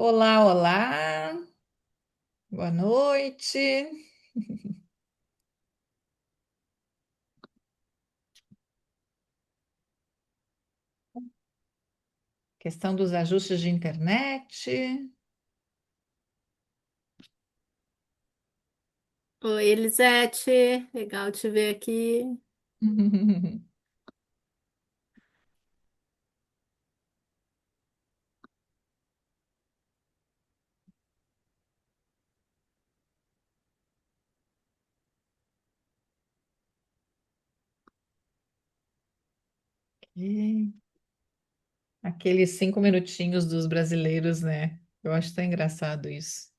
Olá, olá, boa noite. Questão dos ajustes de internet. Oi, Elisete, legal te ver aqui. E aqueles 5 minutinhos dos brasileiros, né? Eu acho tão engraçado isso.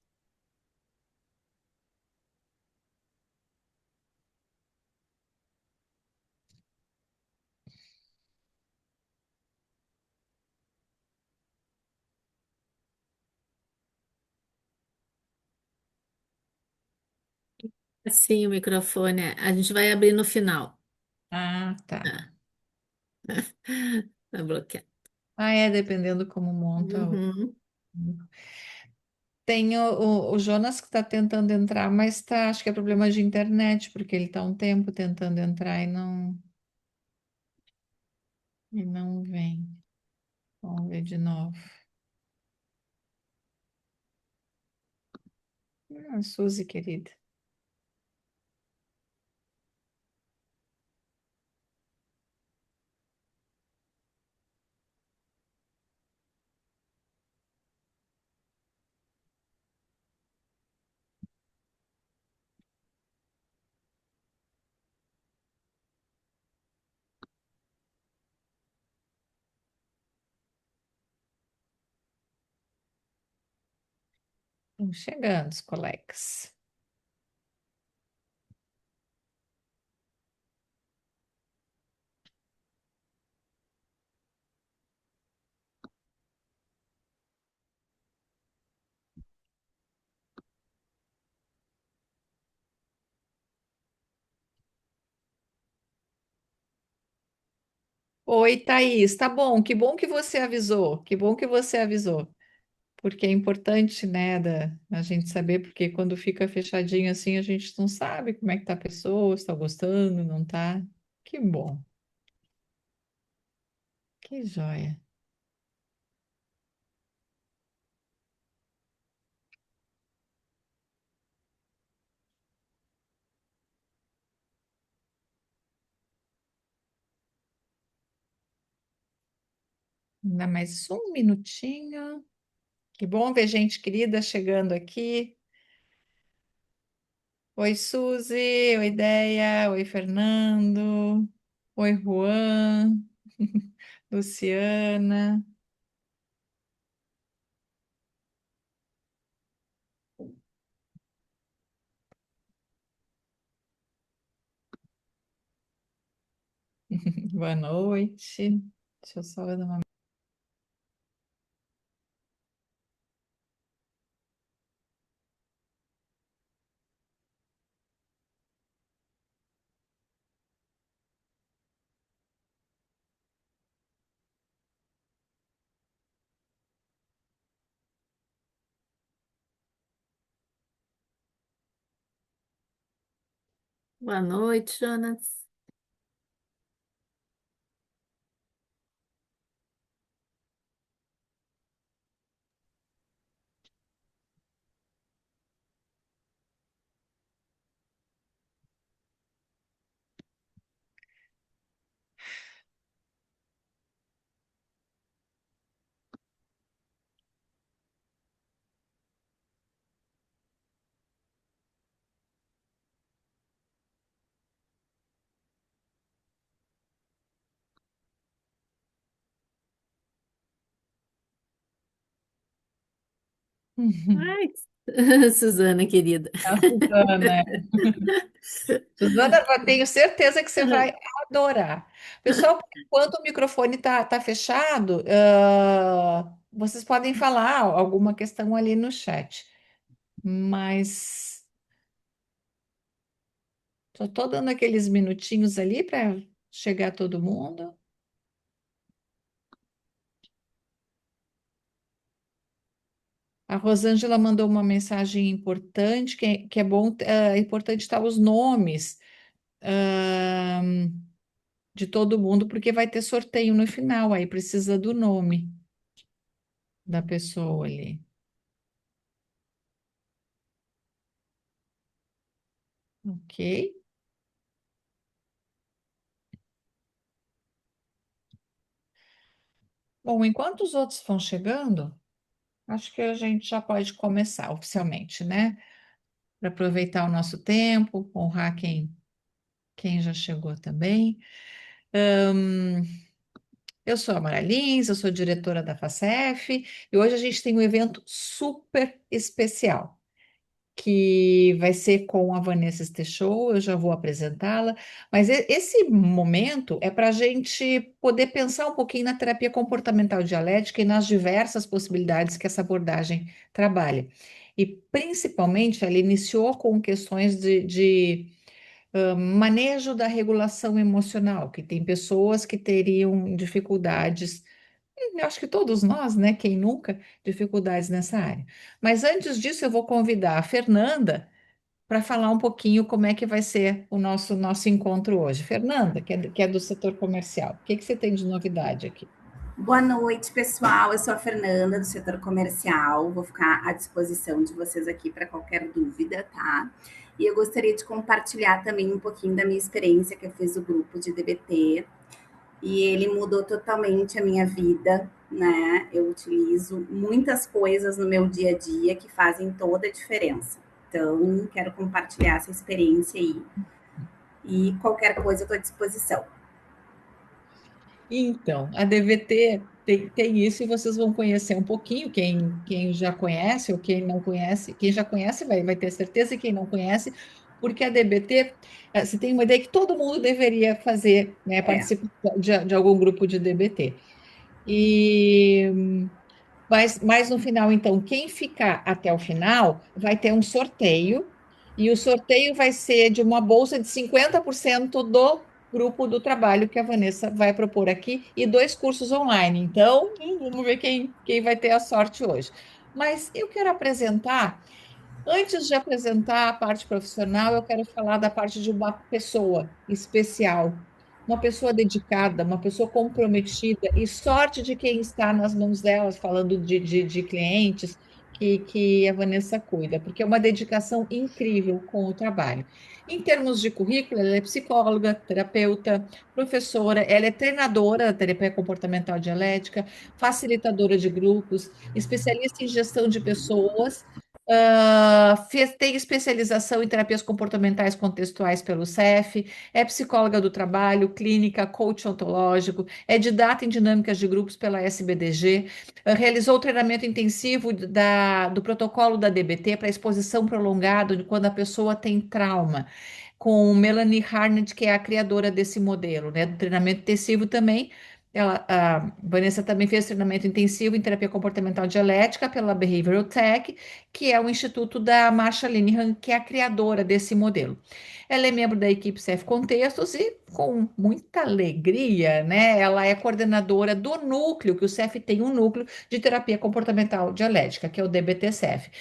Assim, o microfone, a gente vai abrir no final. Ah, tá. Ah, tá bloqueado. Ah, é, dependendo como monta o. Uhum. Tem o Jonas que está tentando entrar, mas tá, acho que é problema de internet, porque ele está um tempo tentando entrar e não vem. Vamos ver de novo. Ah, Suzy, querida. Estão chegando, os colegas. Oi, Thaís, tá bom, que bom que você avisou, que bom que você avisou, porque é importante, né, a gente saber, porque quando fica fechadinho assim, a gente não sabe como é que tá a pessoa, se tá gostando, não tá. Que bom, que joia. Ainda mais um minutinho. Que bom ver gente querida chegando aqui. Oi, Suzy, oi, Ideia, oi, Fernando, oi, Juan, Luciana. Boa noite. Deixa eu só dar uma. Boa noite, Jonas. Ai, Suzana, querida. A Suzana. Suzana, eu tenho certeza que você vai adorar. Pessoal, por enquanto o microfone tá fechado, vocês podem falar alguma questão ali no chat, mas só estou dando aqueles minutinhos ali para chegar todo mundo. A Rosângela mandou uma mensagem importante, que é bom, é importante estar os nomes de todo mundo, porque vai ter sorteio no final, aí precisa do nome da pessoa ali, ok? Bom, enquanto os outros vão chegando, acho que a gente já pode começar oficialmente, né? Para aproveitar o nosso tempo, honrar quem já chegou também. Eu sou a Mara Lins, eu sou diretora da FACEF, e hoje a gente tem um evento super especial, que vai ser com a Vanessa Stechou, eu já vou apresentá-la, mas esse momento é para a gente poder pensar um pouquinho na terapia comportamental dialética e nas diversas possibilidades que essa abordagem trabalha. E principalmente ela iniciou com questões de manejo da regulação emocional, que tem pessoas que teriam dificuldades, eu acho que todos nós, né? Quem nunca, dificuldades nessa área. Mas antes disso, eu vou convidar a Fernanda para falar um pouquinho como é que vai ser o nosso encontro hoje. Fernanda, que é do setor comercial, o que que você tem de novidade aqui? Boa noite, pessoal. Eu sou a Fernanda, do setor comercial. Vou ficar à disposição de vocês aqui para qualquer dúvida, tá? E eu gostaria de compartilhar também um pouquinho da minha experiência que eu fiz o grupo de DBT. E ele mudou totalmente a minha vida, né? Eu utilizo muitas coisas no meu dia a dia que fazem toda a diferença. Então, quero compartilhar essa experiência aí. E qualquer coisa eu estou à disposição. Então, a DVT tem isso e vocês vão conhecer um pouquinho, quem já conhece ou quem não conhece. Quem já conhece vai ter certeza, e quem não conhece, porque a DBT, você tem uma ideia que todo mundo deveria fazer, né, É, participar de algum grupo de DBT. E mas no final, então, quem ficar até o final vai ter um sorteio, e o sorteio vai ser de uma bolsa de 50% do grupo do trabalho que a Vanessa vai propor aqui e dois cursos online. Então, vamos ver quem vai ter a sorte hoje. Mas eu quero apresentar. Antes de apresentar a parte profissional, eu quero falar da parte de uma pessoa especial, uma pessoa dedicada, uma pessoa comprometida, e sorte de quem está nas mãos delas, falando de clientes que a Vanessa cuida, porque é uma dedicação incrível com o trabalho. Em termos de currículo, ela é psicóloga, terapeuta, professora, ela é treinadora da terapia comportamental dialética, facilitadora de grupos, especialista em gestão de pessoas. Tem especialização em terapias comportamentais contextuais pelo CEF, é psicóloga do trabalho, clínica, coach ontológico, é didata em dinâmicas de grupos pela SBDG, realizou o treinamento intensivo do protocolo da DBT para exposição prolongada de quando a pessoa tem trauma, com Melanie Harnett, que é a criadora desse modelo, né, do treinamento intensivo também. A Vanessa também fez treinamento intensivo em terapia comportamental dialética pela Behavioral Tech, que é o instituto da Marsha Linehan, que é a criadora desse modelo. Ela é membro da equipe CEF Contextos e, com muita alegria, né, ela é coordenadora do núcleo, que o CEF tem um núcleo de terapia comportamental dialética, que é o DBT-CEF.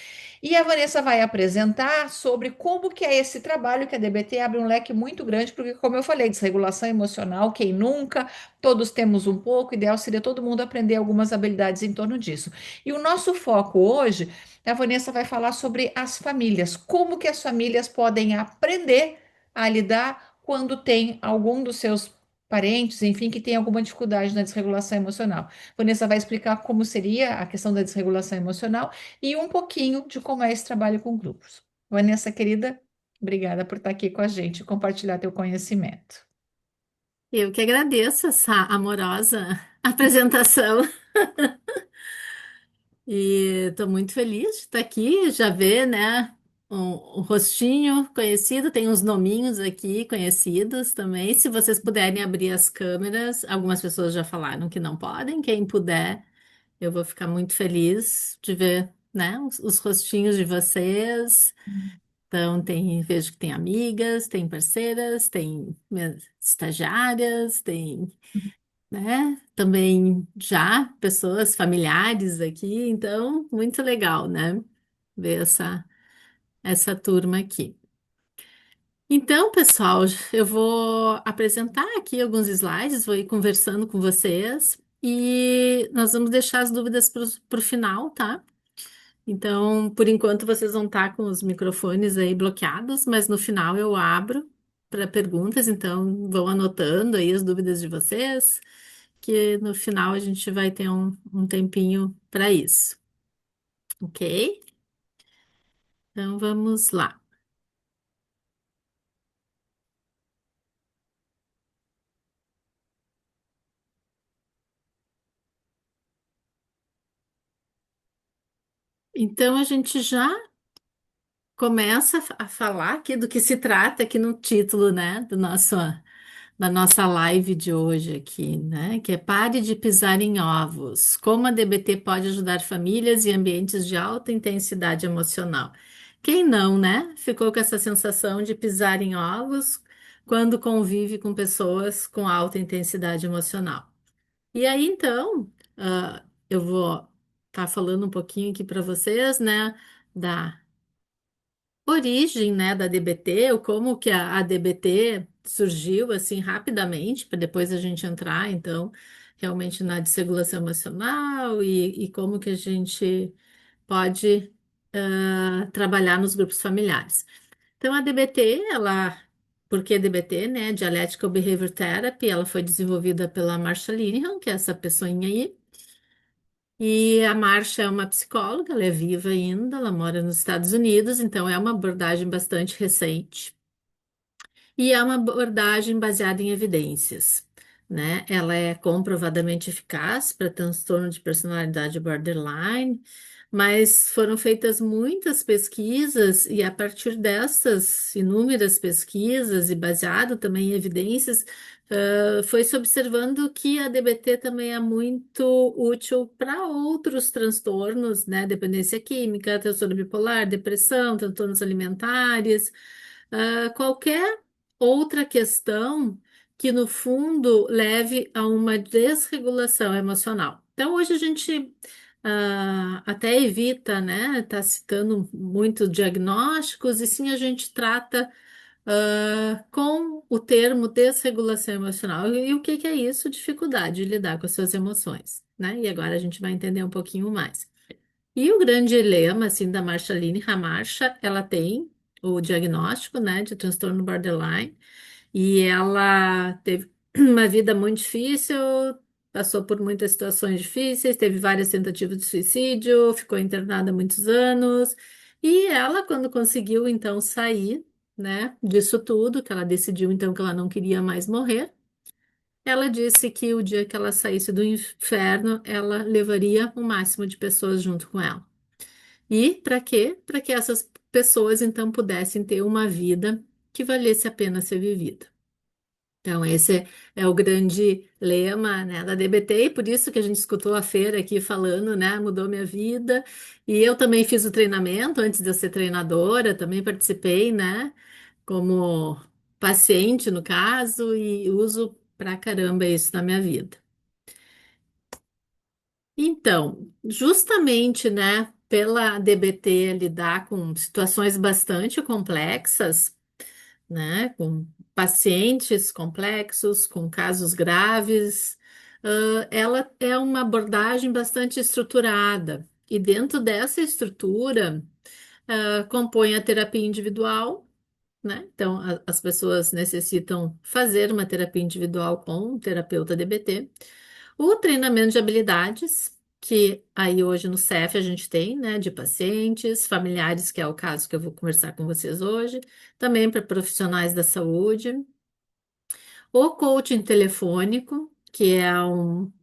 E a Vanessa vai apresentar sobre como que é esse trabalho, que a DBT abre um leque muito grande, porque, como eu falei, desregulação emocional, quem nunca, todos temos um pouco, o ideal seria todo mundo aprender algumas habilidades em torno disso. E o nosso foco hoje, a Vanessa vai falar sobre as famílias, como que as famílias podem aprender a lidar quando tem algum dos seus parentes, enfim, que tem alguma dificuldade na desregulação emocional. Vanessa vai explicar como seria a questão da desregulação emocional e um pouquinho de como é esse trabalho com grupos. Vanessa, querida, obrigada por estar aqui com a gente e compartilhar teu conhecimento. Eu que agradeço essa amorosa apresentação e estou muito feliz de estar aqui, já ver, né, um rostinho conhecido, tem uns nominhos aqui conhecidos também. Se vocês puderem abrir as câmeras, algumas pessoas já falaram que não podem, quem puder, eu vou ficar muito feliz de ver, né, os rostinhos de vocês. Então, vejo que tem amigas, tem parceiras, tem estagiárias, tem. né? Também já pessoas familiares aqui, então muito legal, né? Ver essa turma aqui. Então, pessoal, eu vou apresentar aqui alguns slides, vou ir conversando com vocês e nós vamos deixar as dúvidas para o final, tá? Então, por enquanto, vocês vão estar com os microfones aí bloqueados, mas no final eu abro para perguntas, então vão anotando aí as dúvidas de vocês, que no final a gente vai ter um tempinho para isso, ok? Então, vamos lá. Então, a gente já começa a falar aqui do que se trata aqui no título, né, da nossa live de hoje aqui, né, que é Pare de pisar em ovos, como a DBT pode ajudar famílias e ambientes de alta intensidade emocional. Quem não, né, ficou com essa sensação de pisar em ovos quando convive com pessoas com alta intensidade emocional? E aí, então, eu vou estar falando um pouquinho aqui para vocês, né, da origem, né, da DBT, ou como que a DBT surgiu assim rapidamente, para depois a gente entrar, então, realmente na desregulação emocional e como que a gente pode trabalhar nos grupos familiares. Então, a DBT, por que DBT, né, Dialectical Behavior Therapy, ela foi desenvolvida pela Marsha Linehan, que é essa pessoinha aí, e a Marcia é uma psicóloga, ela é viva ainda, ela mora nos Estados Unidos, então é uma abordagem bastante recente. E é uma abordagem baseada em evidências, né? Ela é comprovadamente eficaz para transtorno de personalidade borderline, mas foram feitas muitas pesquisas e a partir dessas inúmeras pesquisas e baseado também em evidências, foi se observando que a DBT também é muito útil para outros transtornos, né? Dependência química, transtorno bipolar, depressão, transtornos alimentares, qualquer outra questão que, no fundo, leve a uma desregulação emocional. Então, hoje a gente até evita, né, tá citando muito diagnósticos, e sim a gente trata com o termo desregulação emocional. E o que que é isso? Dificuldade de lidar com as suas emoções, né? E agora a gente vai entender um pouquinho mais. E o grande lema, assim, da Marshalline Ramarcha, ela tem o diagnóstico, né, de transtorno borderline, e ela teve uma vida muito difícil, passou por muitas situações difíceis, teve várias tentativas de suicídio, ficou internada há muitos anos, e ela, quando conseguiu, então, sair, né, disso tudo, que ela decidiu, então, que ela não queria mais morrer, ela disse que o dia que ela saísse do inferno, ela levaria o máximo de pessoas junto com ela. E para quê? Para que essas pessoas então pudessem ter uma vida que valesse a pena ser vivida. Então, esse é o grande lema, né, da DBT, e por isso que a gente escutou a Feira aqui falando, né, mudou minha vida. E eu também fiz o treinamento antes de eu ser treinadora, também participei, né, como paciente no caso, e uso pra caramba isso na minha vida. Então, justamente, né, pela DBT lidar com situações bastante complexas, né, com pacientes complexos, com casos graves, ela é uma abordagem bastante estruturada. E dentro dessa estrutura, compõe a terapia individual, né? Então, as pessoas necessitam fazer uma terapia individual com um terapeuta DBT. O treinamento de habilidades, que aí hoje no CEF a gente tem, né, de pacientes, familiares, que é o caso que eu vou conversar com vocês hoje, também para profissionais da saúde. O coaching telefônico, que é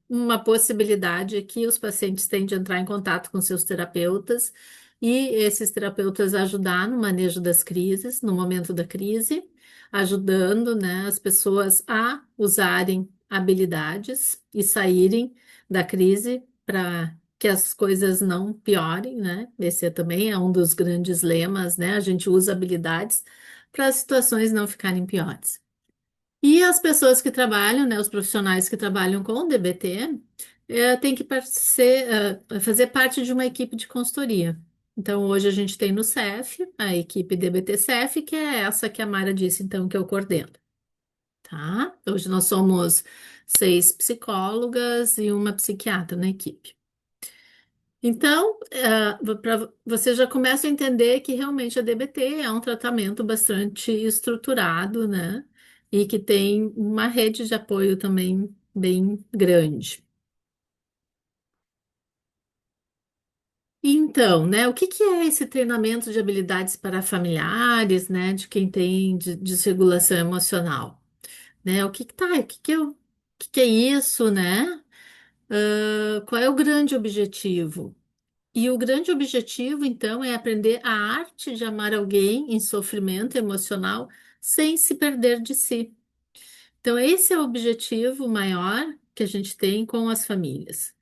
uma possibilidade que os pacientes têm de entrar em contato com seus terapeutas e esses terapeutas ajudar no manejo das crises, no momento da crise, ajudando, né, as pessoas a usarem habilidades e saírem da crise para que as coisas não piorem, né? Também é um dos grandes lemas, né? A gente usa habilidades para as situações não ficarem piores. E as pessoas que trabalham, né, os profissionais que trabalham com DBT, têm que fazer parte de uma equipe de consultoria. Então, hoje a gente tem no CEF, a equipe DBT CEF, que é essa que a Mara disse, então, que eu coordeno, tá? Hoje nós somos 6 psicólogas e uma psiquiatra na equipe. Então, você já começa a entender que realmente a DBT é um tratamento bastante estruturado, né? E que tem uma rede de apoio também bem grande. Então, né, o que que é esse treinamento de habilidades para familiares, né, de quem tem desregulação emocional, né? O que que é isso, né? Qual é o grande objetivo? E o grande objetivo, então, é aprender a arte de amar alguém em sofrimento emocional sem se perder de si. Então, esse é o objetivo maior que a gente tem com as famílias,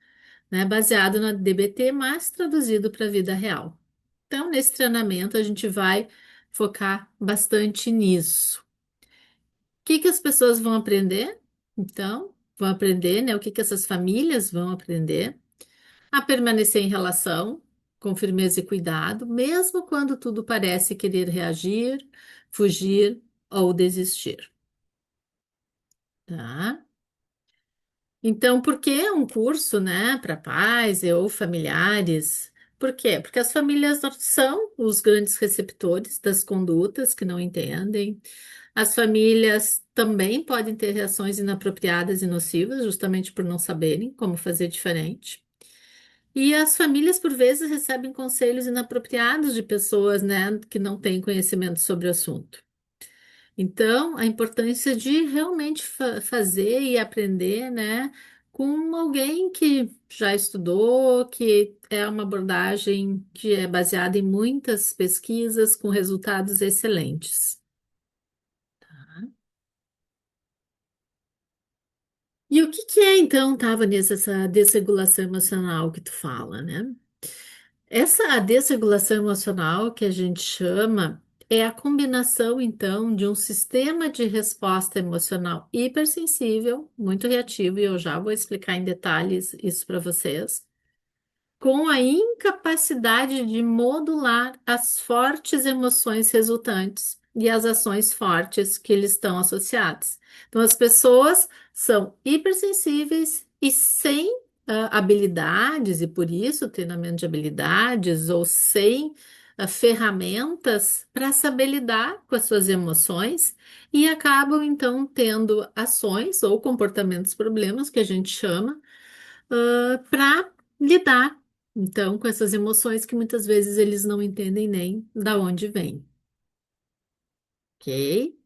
né? Baseado na DBT, mas traduzido para a vida real. Então, nesse treinamento, a gente vai focar bastante nisso. O que que as pessoas vão aprender? Então, vão aprender, né? O que que essas famílias vão aprender? A permanecer em relação com firmeza e cuidado, mesmo quando tudo parece querer reagir, fugir ou desistir, tá? Então, por que um curso, né, para pais ou familiares? Por quê? Porque as famílias são os grandes receptores das condutas que não entendem. As famílias também podem ter reações inapropriadas e nocivas, justamente por não saberem como fazer diferente. E as famílias, por vezes, recebem conselhos inapropriados de pessoas, né, que não têm conhecimento sobre o assunto. Então, a importância de realmente fazer e aprender, né, com alguém que já estudou, que é uma abordagem que é baseada em muitas pesquisas com resultados excelentes. E o que que é, então, Tava, essa desregulação emocional que tu fala, né? Essa desregulação emocional que a gente chama é a combinação, então, de um sistema de resposta emocional hipersensível, muito reativo, e eu já vou explicar em detalhes isso para vocês, com a incapacidade de modular as fortes emoções resultantes e as ações fortes que eles estão associadas. Então, as pessoas são hipersensíveis e sem habilidades, e por isso treinamento de habilidades, ou sem ferramentas para saber lidar com as suas emoções, e acabam então tendo ações ou comportamentos problemas, que a gente chama, para lidar, então, com essas emoções que muitas vezes eles não entendem nem da onde vem, ok?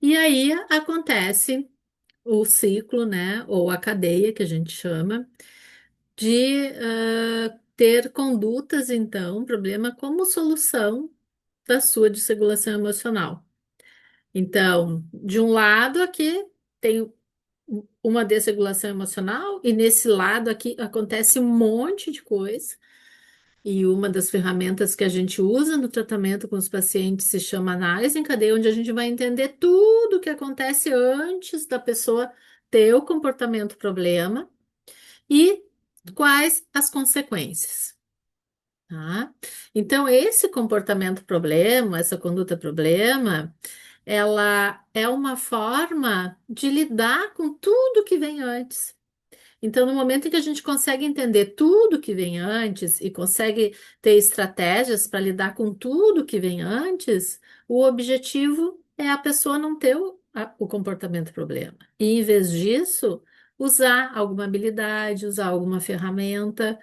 E aí acontece o ciclo, né, ou a cadeia que a gente chama, de ter condutas, então, problema como solução da sua desregulação emocional. Então, de um lado aqui tem uma desregulação emocional, e nesse lado aqui acontece um monte de coisa. E uma das ferramentas que a gente usa no tratamento com os pacientes se chama análise em cadeia, onde a gente vai entender tudo o que acontece antes da pessoa ter o comportamento problema e quais as consequências, tá? Então, esse comportamento problema, essa conduta problema, ela é uma forma de lidar com tudo que vem antes. Então, no momento em que a gente consegue entender tudo que vem antes e consegue ter estratégias para lidar com tudo que vem antes, o objetivo é a pessoa não ter o comportamento problema. E, em vez disso, usar alguma habilidade, usar alguma ferramenta,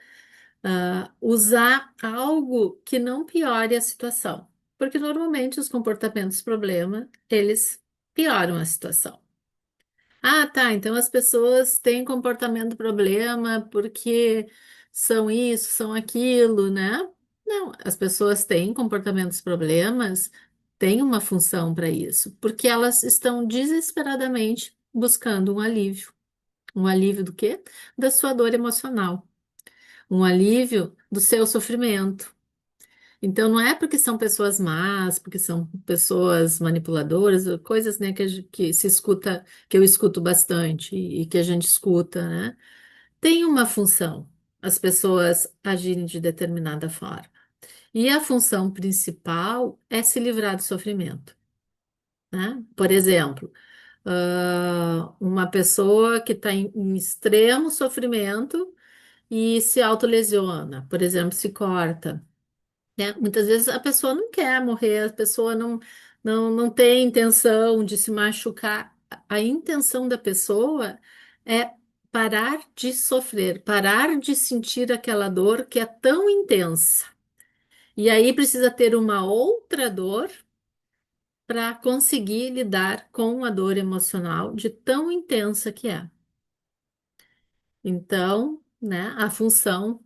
usar algo que não piore a situação. Porque, normalmente, os comportamentos problema, eles pioram a situação. Ah, tá. Então as pessoas têm comportamento problema porque são isso, são aquilo, né? Não, as pessoas têm comportamentos problemas, têm uma função para isso, porque elas estão desesperadamente buscando um alívio. Um alívio do quê? Da sua dor emocional, um alívio do seu sofrimento. Então, não é porque são pessoas más, porque são pessoas manipuladoras, coisas, né, que se escuta, que eu escuto bastante e que a gente escuta, né? Tem uma função, as pessoas agirem de determinada forma. E a função principal é se livrar do sofrimento, né? Por exemplo, uma pessoa que está em extremo sofrimento e se autolesiona, por exemplo, se corta, né? Muitas vezes a pessoa não quer morrer, a pessoa não tem intenção de se machucar. A intenção da pessoa é parar de sofrer, parar de sentir aquela dor que é tão intensa. E aí precisa ter uma outra dor para conseguir lidar com a dor emocional de tão intensa que é. Então, né, a função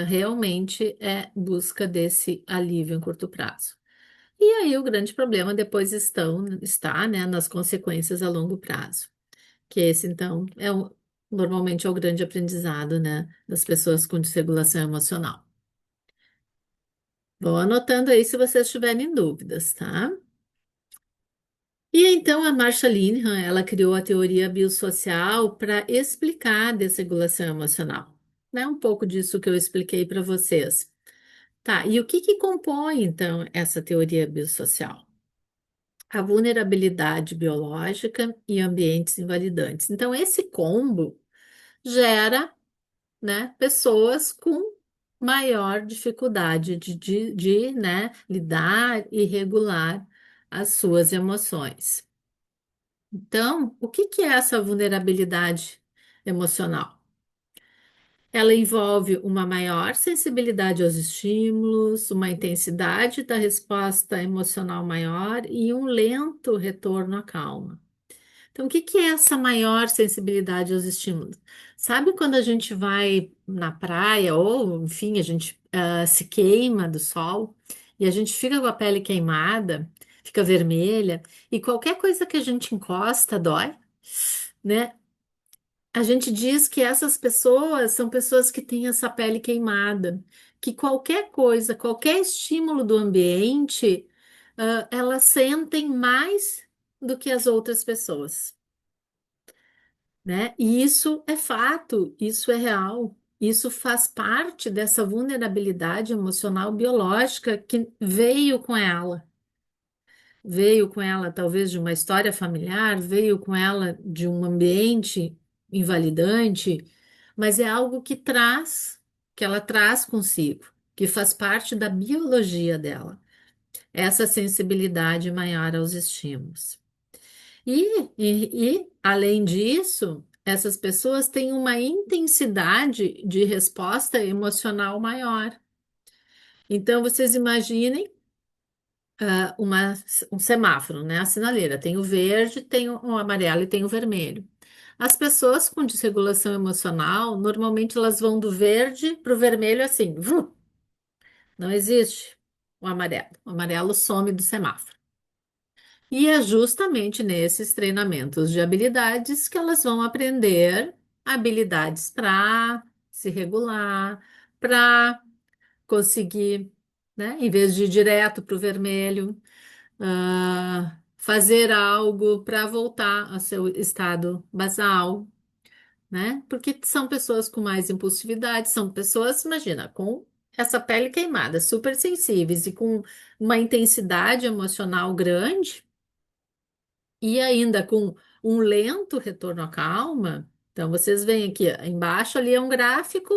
realmente é busca desse alívio em curto prazo. E aí o grande problema depois está, né, nas consequências a longo prazo, que esse então normalmente é o grande aprendizado, né, das pessoas com desregulação emocional. Vão anotando aí se vocês tiverem dúvidas, tá? E então a Marsha Linehan, ela criou a teoria biosocial para explicar a desregulação emocional, né? Um pouco disso que eu expliquei para vocês. Tá, e o que que compõe então essa teoria biosocial? A vulnerabilidade biológica e ambientes invalidantes. Então, esse combo gera, né, pessoas com maior dificuldade né, lidar e regular as suas emoções. Então, o que que é essa vulnerabilidade emocional? Ela envolve uma maior sensibilidade aos estímulos, uma intensidade da resposta emocional maior e um lento retorno à calma. Então, o que que é essa maior sensibilidade aos estímulos? Sabe quando a gente vai na praia ou, enfim, a gente se queima do sol e a gente fica com a pele queimada, fica vermelha e qualquer coisa que a gente encosta dói, né? A gente diz que essas pessoas são pessoas que têm essa pele queimada, que qualquer coisa, qualquer estímulo do ambiente, elas sentem mais do que as outras pessoas, né? E isso é fato, isso é real, isso faz parte dessa vulnerabilidade emocional biológica que veio com ela talvez de uma história familiar, veio com ela de um ambiente invalidante, mas é algo que ela traz consigo, que faz parte da biologia dela, essa sensibilidade maior aos estímulos. Além disso, essas pessoas têm uma intensidade de resposta emocional maior. Então, vocês imaginem um semáforo, né? A sinaleira tem o verde, tem o amarelo e tem o vermelho. As pessoas com desregulação emocional, normalmente elas vão do verde para o vermelho assim, vrum. Não existe o amarelo. O amarelo some do semáforo. E é justamente nesses treinamentos de habilidades que elas vão aprender habilidades para se regular, para conseguir, né, em vez de ir direto para o vermelho, fazer algo para voltar ao seu estado basal, né? Porque são pessoas com mais impulsividade, são pessoas, imagina, com essa pele queimada, super sensíveis e com uma intensidade emocional grande e ainda com um lento retorno à calma. Então, vocês veem aqui, ó, embaixo ali é um gráfico,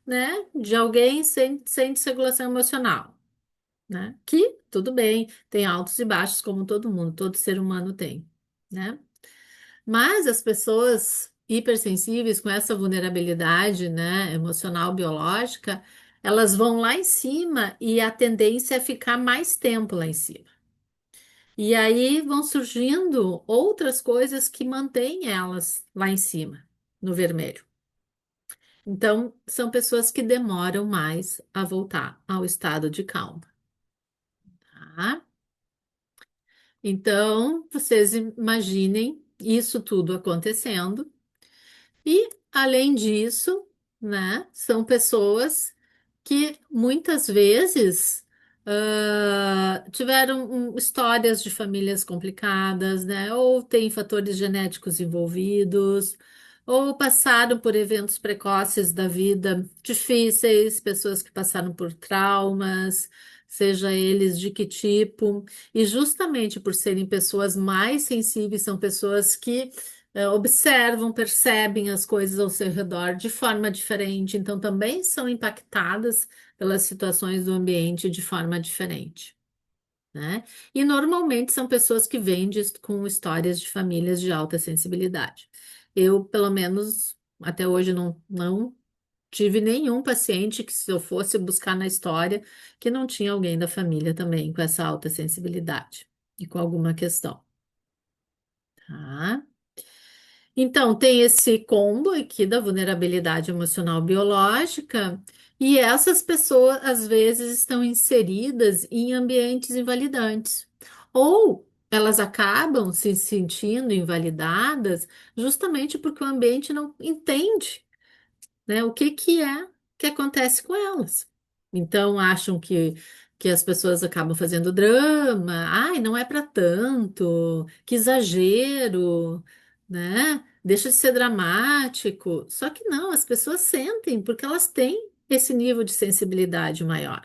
né, de alguém sem desregulação emocional, né? Que, tudo bem, tem altos e baixos, como todo mundo, todo ser humano tem, né? Mas as pessoas hipersensíveis com essa vulnerabilidade, né, emocional, biológica, elas vão lá em cima e a tendência é ficar mais tempo lá em cima. E aí vão surgindo outras coisas que mantêm elas lá em cima, no vermelho. Então, são pessoas que demoram mais a voltar ao estado de calma, tá? Então, vocês imaginem isso tudo acontecendo. E, além disso, né, são pessoas que muitas vezes tiveram histórias de famílias complicadas, né? Ou tem fatores genéticos envolvidos, ou passaram por eventos precoces da vida difíceis, pessoas que passaram por traumas, seja eles de que tipo, e justamente por serem pessoas mais sensíveis, são pessoas que observam, percebem as coisas ao seu redor de forma diferente, então também são impactadas pelas situações do ambiente de forma diferente, né? E normalmente são pessoas que vêm com histórias de famílias de alta sensibilidade. Eu, pelo menos, até hoje não tive nenhum paciente que, se eu fosse buscar na história, que não tinha alguém da família também com essa alta sensibilidade e com alguma questão, tá? Então, tem esse combo aqui da vulnerabilidade emocional biológica, e essas pessoas às vezes estão inseridas em ambientes invalidantes, ou elas acabam se sentindo invalidadas justamente porque o ambiente não entende, né? O que que é que acontece com elas. Então, acham que as pessoas acabam fazendo drama, ai, não é para tanto, que exagero, né? Deixa de ser dramático. Só que não, as pessoas sentem, porque elas têm esse nível de sensibilidade maior.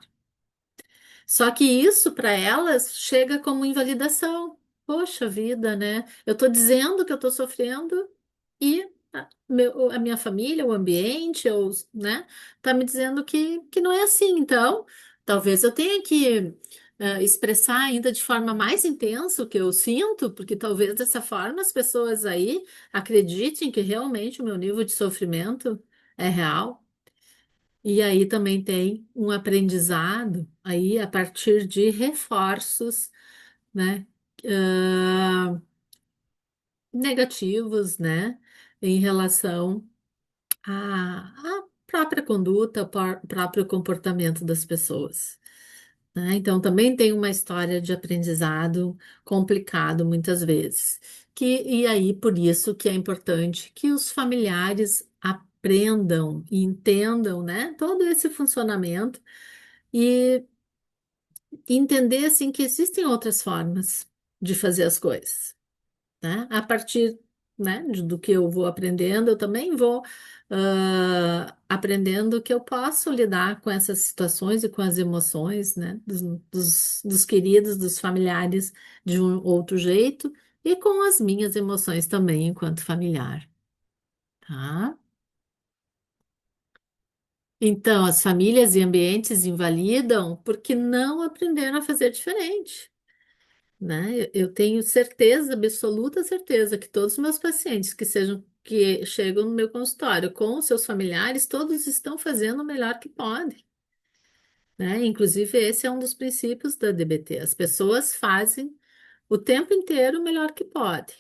Só que isso para elas chega como invalidação. Poxa vida, né? Eu estou dizendo que eu estou sofrendo e a minha família, o ambiente, né, tá me dizendo que não é assim. Então, talvez eu tenha que expressar ainda de forma mais intensa o que eu sinto, porque talvez dessa forma as pessoas aí acreditem que realmente o meu nível de sofrimento é real. E aí também tem um aprendizado aí a partir de reforços, né, ah, negativos, né, em relação à própria conduta, ao próprio comportamento das pessoas, né? Então também tem uma história de aprendizado complicado muitas vezes. E aí por isso que é importante que os familiares aprendam e entendam, né, todo esse funcionamento e entender assim que existem outras formas de fazer as coisas, né? A partir, né, do que eu vou aprendendo, eu também vou aprendendo que eu posso lidar com essas situações e com as emoções, né, dos queridos, dos familiares de um outro jeito e com as minhas emoções também enquanto familiar, tá? Então, as famílias e ambientes invalidam porque não aprenderam a fazer diferente, né? Eu tenho certeza, absoluta certeza, que todos os meus pacientes que chegam no meu consultório com os seus familiares, todos estão fazendo o melhor que podem, né? Inclusive, esse é um dos princípios da DBT. As pessoas fazem o tempo inteiro o melhor que podem,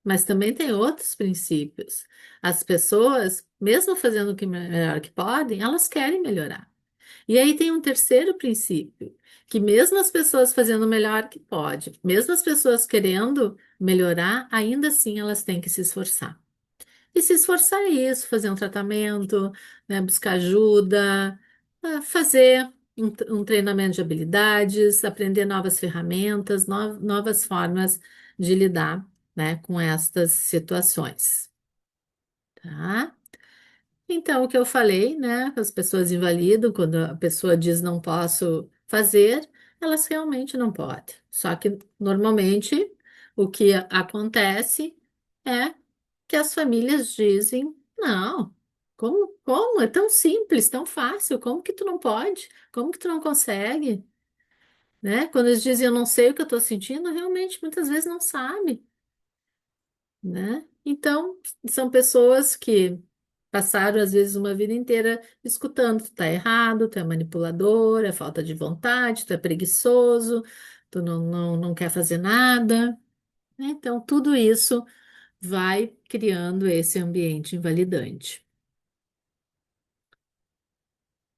mas também tem outros princípios. As pessoas, mesmo fazendo o melhor que podem, elas querem melhorar. E aí tem um terceiro princípio, que mesmo as pessoas fazendo o melhor que pode, mesmo as pessoas querendo melhorar, ainda assim elas têm que se esforçar. E se esforçar é isso, fazer um tratamento, né, buscar ajuda, fazer um treinamento de habilidades, aprender novas ferramentas, novas formas de lidar, né, com estas situações, tá? Então, o que eu falei, né? As pessoas invalidam quando a pessoa diz não posso fazer, elas realmente não podem. Só que normalmente o que acontece é que as famílias dizem: não, como? É tão simples, tão fácil, como que tu não pode? Como que tu não consegue? Né? Quando eles dizem eu não sei o que eu estou sentindo, realmente muitas vezes não sabe, né? Então, são pessoas que passaram, às vezes, uma vida inteira escutando: tu tá errado, tu é manipulador, é falta de vontade, tu é preguiçoso, tu não quer fazer nada, né? Então, tudo isso vai criando esse ambiente invalidante.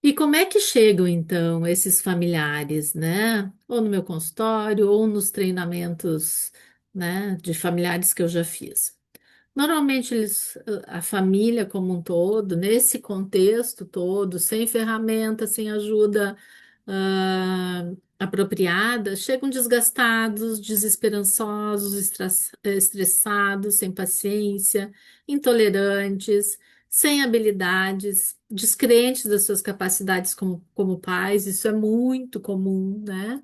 E como é que chegam, então, esses familiares, né? Ou no meu consultório, ou nos treinamentos, né, de familiares que eu já fiz. Normalmente a família como um todo, nesse contexto todo, sem ferramenta, sem ajuda, apropriadas, chegam desgastados, desesperançosos, estressados, sem paciência, intolerantes, sem habilidades, descrentes das suas capacidades como pais, isso é muito comum, né?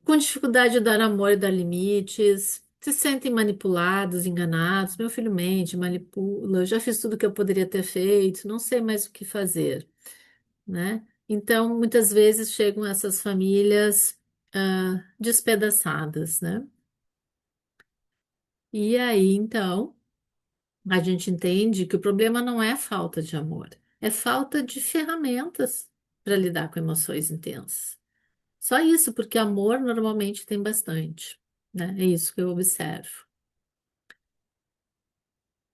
Com dificuldade de dar amor e dar limites, se sentem manipulados, enganados. Meu filho mente, manipula, eu já fiz tudo o que eu poderia ter feito, não sei mais o que fazer, né? Então, muitas vezes chegam essas famílias despedaçadas, né? E aí, então, a gente entende que o problema não é falta de amor, é falta de ferramentas para lidar com emoções intensas. Só isso, porque amor normalmente tem bastante, né? É isso que eu observo.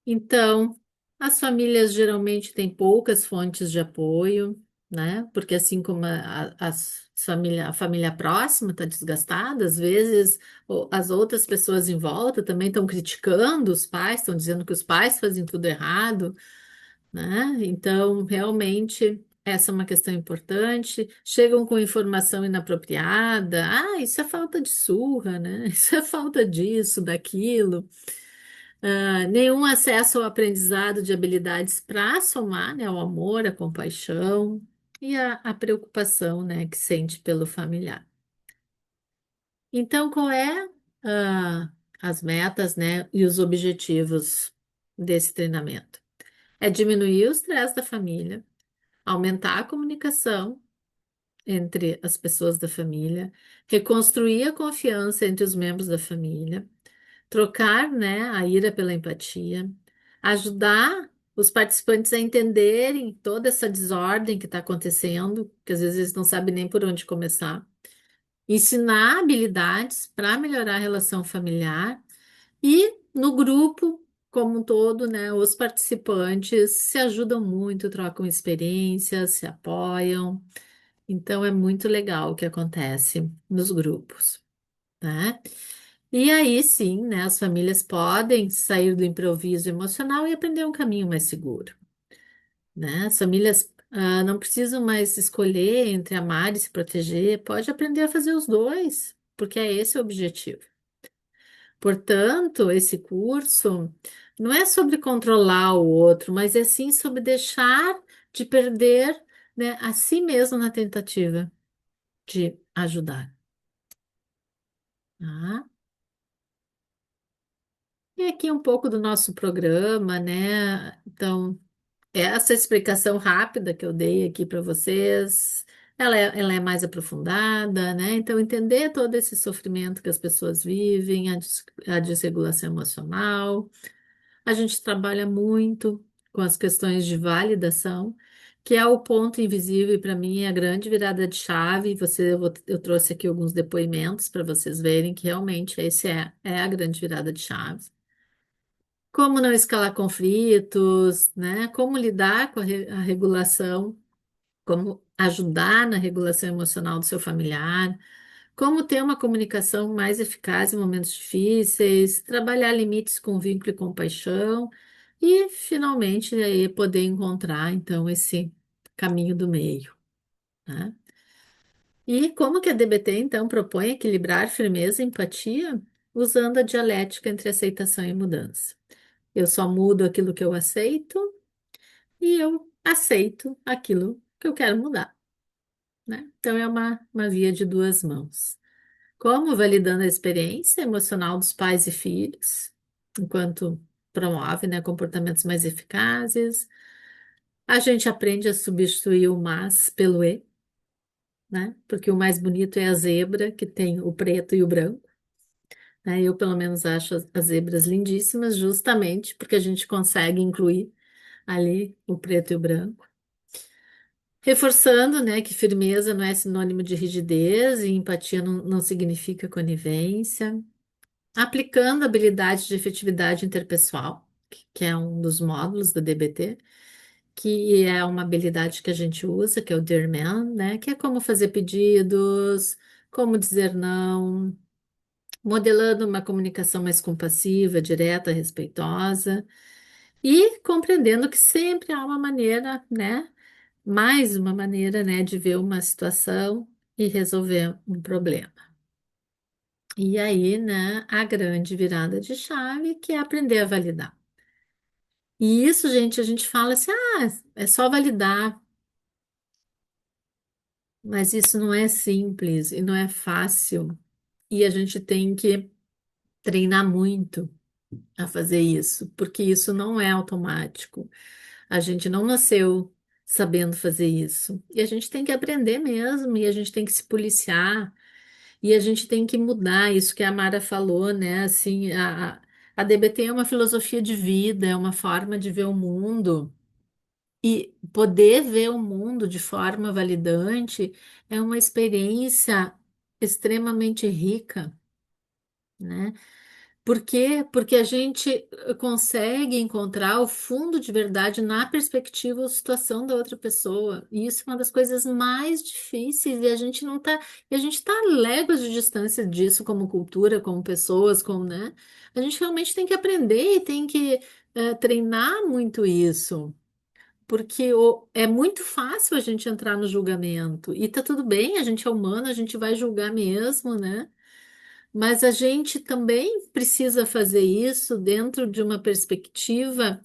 Então, as famílias geralmente têm poucas fontes de apoio, né? Porque assim como a família próxima está desgastada, às vezes as outras pessoas em volta também estão criticando os pais, estão dizendo que os pais fazem tudo errado, né? Então, realmente, essa é uma questão importante. Chegam com informação inapropriada. Ah, isso é falta de surra, né? Isso é falta disso, daquilo. Nenhum acesso ao aprendizado de habilidades para somar, né, ao amor, a compaixão e a preocupação, né, que sente pelo familiar. Então, qual é, as metas, né, e os objetivos desse treinamento? É diminuir o estresse da família, aumentar a comunicação entre as pessoas da família, reconstruir a confiança entre os membros da família, trocar, né, a ira pela empatia, ajudar os participantes a entenderem toda essa desordem que está acontecendo, que às vezes eles não sabem nem por onde começar, ensinar habilidades para melhorar a relação familiar e no grupo como um todo, né, os participantes se ajudam muito, trocam experiências, se apoiam. Então é muito legal o que acontece nos grupos, né? E aí sim, né, as famílias podem sair do improviso emocional e aprender um caminho mais seguro, né? As famílias não precisam mais escolher entre amar e se proteger, pode aprender a fazer os dois, porque é esse o objetivo. Portanto, esse curso não é sobre controlar o outro, mas é sim sobre deixar de perder, né, a si mesmo na tentativa de ajudar. Tá? E aqui um pouco do nosso programa, né? Então, essa explicação rápida que eu dei aqui para vocês, ela é mais aprofundada, né? Então, entender todo esse sofrimento que as pessoas vivem, a desregulação emocional. A gente trabalha muito com as questões de validação, que é o ponto invisível e para mim é a grande virada de chave. Eu trouxe aqui alguns depoimentos para vocês verem que realmente esse é a grande virada de chave. Como não escalar conflitos, né? Como lidar com a regulação, como ajudar na regulação emocional do seu familiar, como ter uma comunicação mais eficaz em momentos difíceis, trabalhar limites com vínculo e compaixão e, finalmente, aí, poder encontrar, então, esse caminho do meio, né? E como que a DBT, então, propõe equilibrar firmeza e empatia usando a dialética entre aceitação e mudança. Eu só mudo aquilo que eu aceito e eu aceito aquilo que eu quero mudar, né? Então é uma via de duas mãos. Como validando a experiência emocional dos pais e filhos, enquanto promove, né, comportamentos mais eficazes. A gente aprende a substituir o mas pelo e, né? Porque o mais bonito é a zebra, que tem o preto e o branco, né? Eu, pelo menos, acho as zebras lindíssimas, justamente porque a gente consegue incluir ali o preto e o branco. Reforçando, né, que firmeza não é sinônimo de rigidez e empatia não significa conivência. Aplicando a habilidade de efetividade interpessoal, que é um dos módulos da DBT, que é uma habilidade que a gente usa, que é o Dear Man, né, que é como fazer pedidos, como dizer não, modelando uma comunicação mais compassiva, direta, respeitosa e compreendendo que sempre há uma maneira, né, mais uma maneira, né, de ver uma situação e resolver um problema. E aí, né, a grande virada de chave que é aprender a validar. E isso, gente, a gente fala assim, é só validar, mas isso não é simples e não é fácil. E a gente tem que treinar muito a fazer isso, porque isso não é automático. A gente não nasceu sabendo fazer isso. E a gente tem que aprender mesmo, e a gente tem que se policiar, e a gente tem que mudar isso que a Mara falou, né? Assim, a DBT é uma filosofia de vida, é uma forma de ver o mundo. E poder ver o mundo de forma validante é uma experiência extremamente rica, né? Por quê? Porque a gente consegue encontrar o fundo de verdade na perspectiva ou situação da outra pessoa. E isso é uma das coisas mais difíceis e a gente não tá, e a gente tá a léguas de distância disso como cultura, como pessoas, como, né? A gente realmente tem que aprender e tem que treinar muito isso. Porque é muito fácil a gente entrar no julgamento. E tá tudo bem, a gente é humano, a gente vai julgar mesmo, né? Mas a gente também precisa fazer isso dentro de uma perspectiva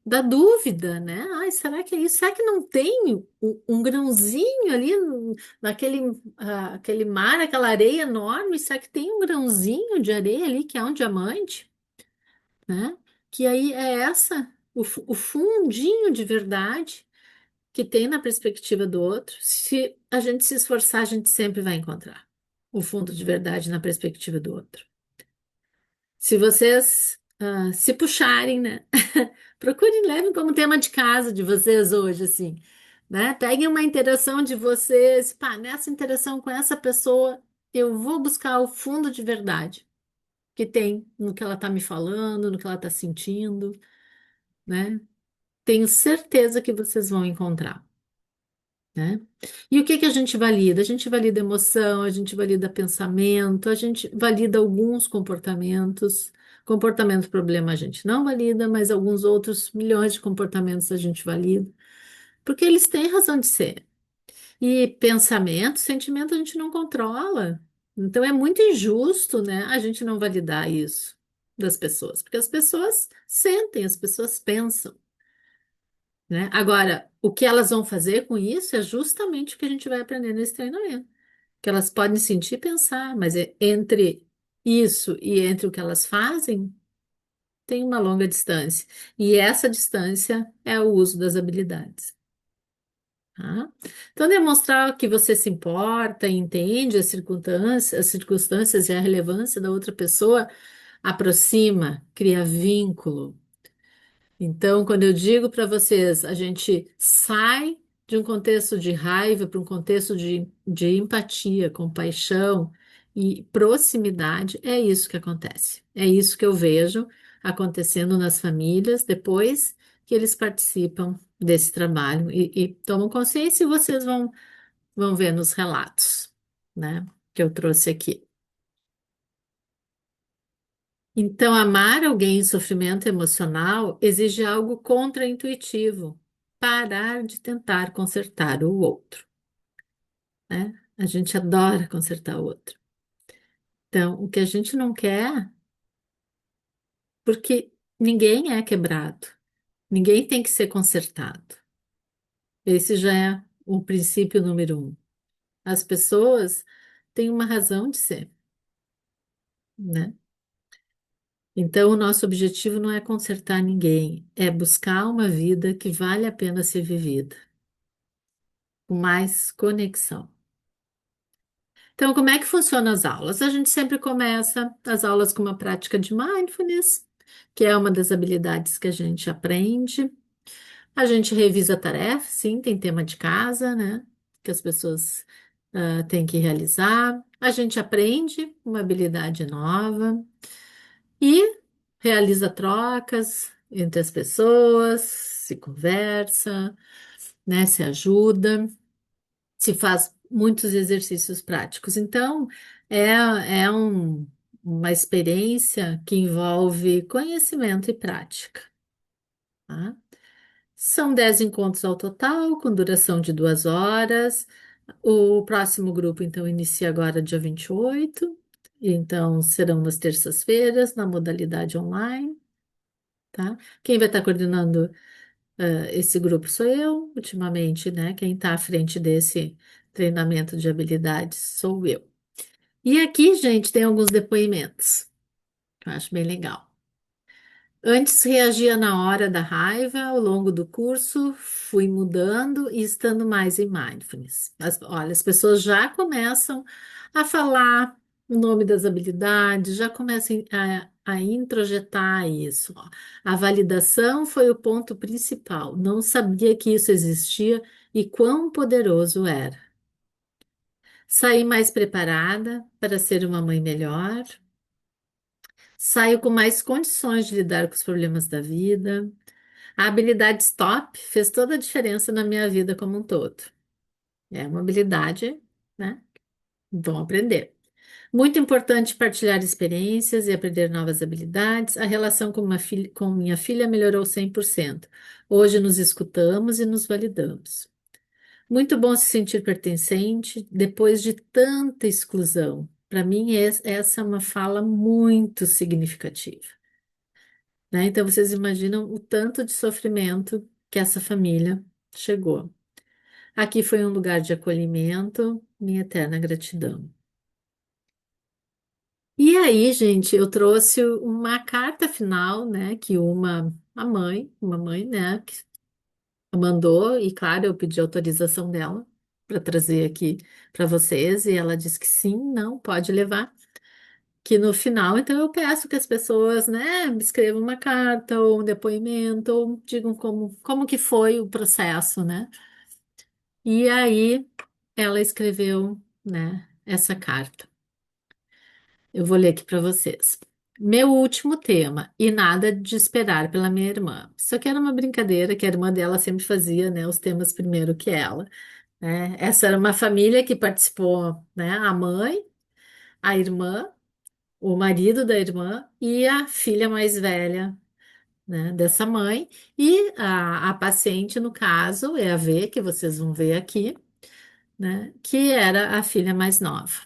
da dúvida, né? Ai, será que é isso? Será que não tem um grãozinho ali naquele aquele mar, aquela areia enorme? Será que tem um grãozinho de areia ali que é um diamante, né? Que aí é essa, o fundinho de verdade que tem na perspectiva do outro. Se a gente se esforçar, a gente sempre vai encontrar o fundo de verdade na perspectiva do outro. Se vocês se puxarem, né? Procurem, levem como tema de casa de vocês hoje, assim, né? Peguem uma interação de vocês, pá, nessa interação com essa pessoa, eu vou buscar o fundo de verdade que tem no que ela está me falando, no que ela está sentindo, né? Tenho certeza que vocês vão encontrar, né? E o que que a gente valida? A gente valida emoção, a gente valida pensamento, a gente valida alguns comportamentos. Comportamento problema a gente não valida, mas alguns outros milhões de comportamentos a gente valida, porque eles têm razão de ser. E pensamento, sentimento a gente não controla. Então é muito injusto, né, a gente não validar isso das pessoas, porque as pessoas sentem, as pessoas pensam, né? Agora, o que elas vão fazer com isso é justamente o que a gente vai aprender nesse treinamento. Que elas podem sentir e pensar, mas entre isso e entre o que elas fazem, tem uma longa distância. E essa distância é o uso das habilidades. Tá? Então, demonstrar que você se importa, entende as circunstâncias e a relevância da outra pessoa aproxima, cria vínculo. Então, quando eu digo para vocês, a gente sai de um contexto de raiva para um contexto de empatia, compaixão e proximidade, é isso que acontece. É isso que eu vejo acontecendo nas famílias depois que eles participam desse trabalho e tomam consciência e vocês vão ver nos relatos, né, que eu trouxe aqui. Então, amar alguém em sofrimento emocional exige algo contraintuitivo, parar de tentar consertar o outro, né? A gente adora consertar o outro. Então, o que a gente não quer, porque ninguém é quebrado, ninguém tem que ser consertado. Esse já é o princípio número um. As pessoas têm uma razão de ser, né? Então, o nosso objetivo não é consertar ninguém, é buscar uma vida que vale a pena ser vivida, com mais conexão. Então, como é que funcionam as aulas? A gente sempre começa as aulas com uma prática de mindfulness, que é uma das habilidades que a gente aprende. A gente revisa a tarefa, sim, tem tema de casa, né? Que as pessoas têm que realizar. A gente aprende uma habilidade nova e realiza trocas entre as pessoas, se conversa, né? Se ajuda. Se faz muitos exercícios práticos. Então, é uma experiência que envolve conhecimento e prática, tá? São 10 encontros ao total, com duração de 2 horas. O próximo grupo, então, inicia agora dia 28. Então, serão nas terças-feiras, na modalidade online, tá? Quem vai estar coordenando, esse grupo sou eu, ultimamente, né? Quem está à frente desse treinamento de habilidades sou eu. E aqui, gente, tem alguns depoimentos, que eu acho bem legal. Antes reagia na hora da raiva, ao longo do curso fui mudando e estando mais em mindfulness. Olha, as pessoas já começam a falar o nome das habilidades, já começam a introjetar isso. Ó. A validação foi o ponto principal. Não sabia que isso existia e quão poderoso era. Saí mais preparada para ser uma mãe melhor. Saio com mais condições de lidar com os problemas da vida. A habilidade stop fez toda a diferença na minha vida como um todo. É uma habilidade, né? Vão aprender. Muito importante partilhar experiências e aprender novas habilidades. A relação com minha filha melhorou 100%. Hoje nos escutamos e nos validamos. Muito bom se sentir pertencente depois de tanta exclusão. Para mim, essa é uma fala muito significativa, né? Então, vocês imaginam o tanto de sofrimento que essa família chegou. Aqui foi um lugar de acolhimento, minha eterna gratidão. E aí, gente, eu trouxe uma carta final, né, que uma mãe, né, que mandou, e claro, eu pedi autorização dela para trazer aqui para vocês, e ela disse que sim, não, pode levar. Que no final, então eu peço que as pessoas, né, me escrevam uma carta ou um depoimento, ou digam como que foi o processo, né? E aí ela escreveu, né, essa carta. Eu vou ler aqui para vocês. Meu último tema, e nada de esperar pela minha irmã. Isso aqui era uma brincadeira que a irmã dela sempre fazia, né, os temas primeiro que ela, né? Essa era uma família que participou, né, a mãe, a irmã, o marido da irmã e a filha mais velha, né, dessa mãe. E a paciente, no caso, é a V, que vocês vão ver aqui, né, que era a filha mais nova,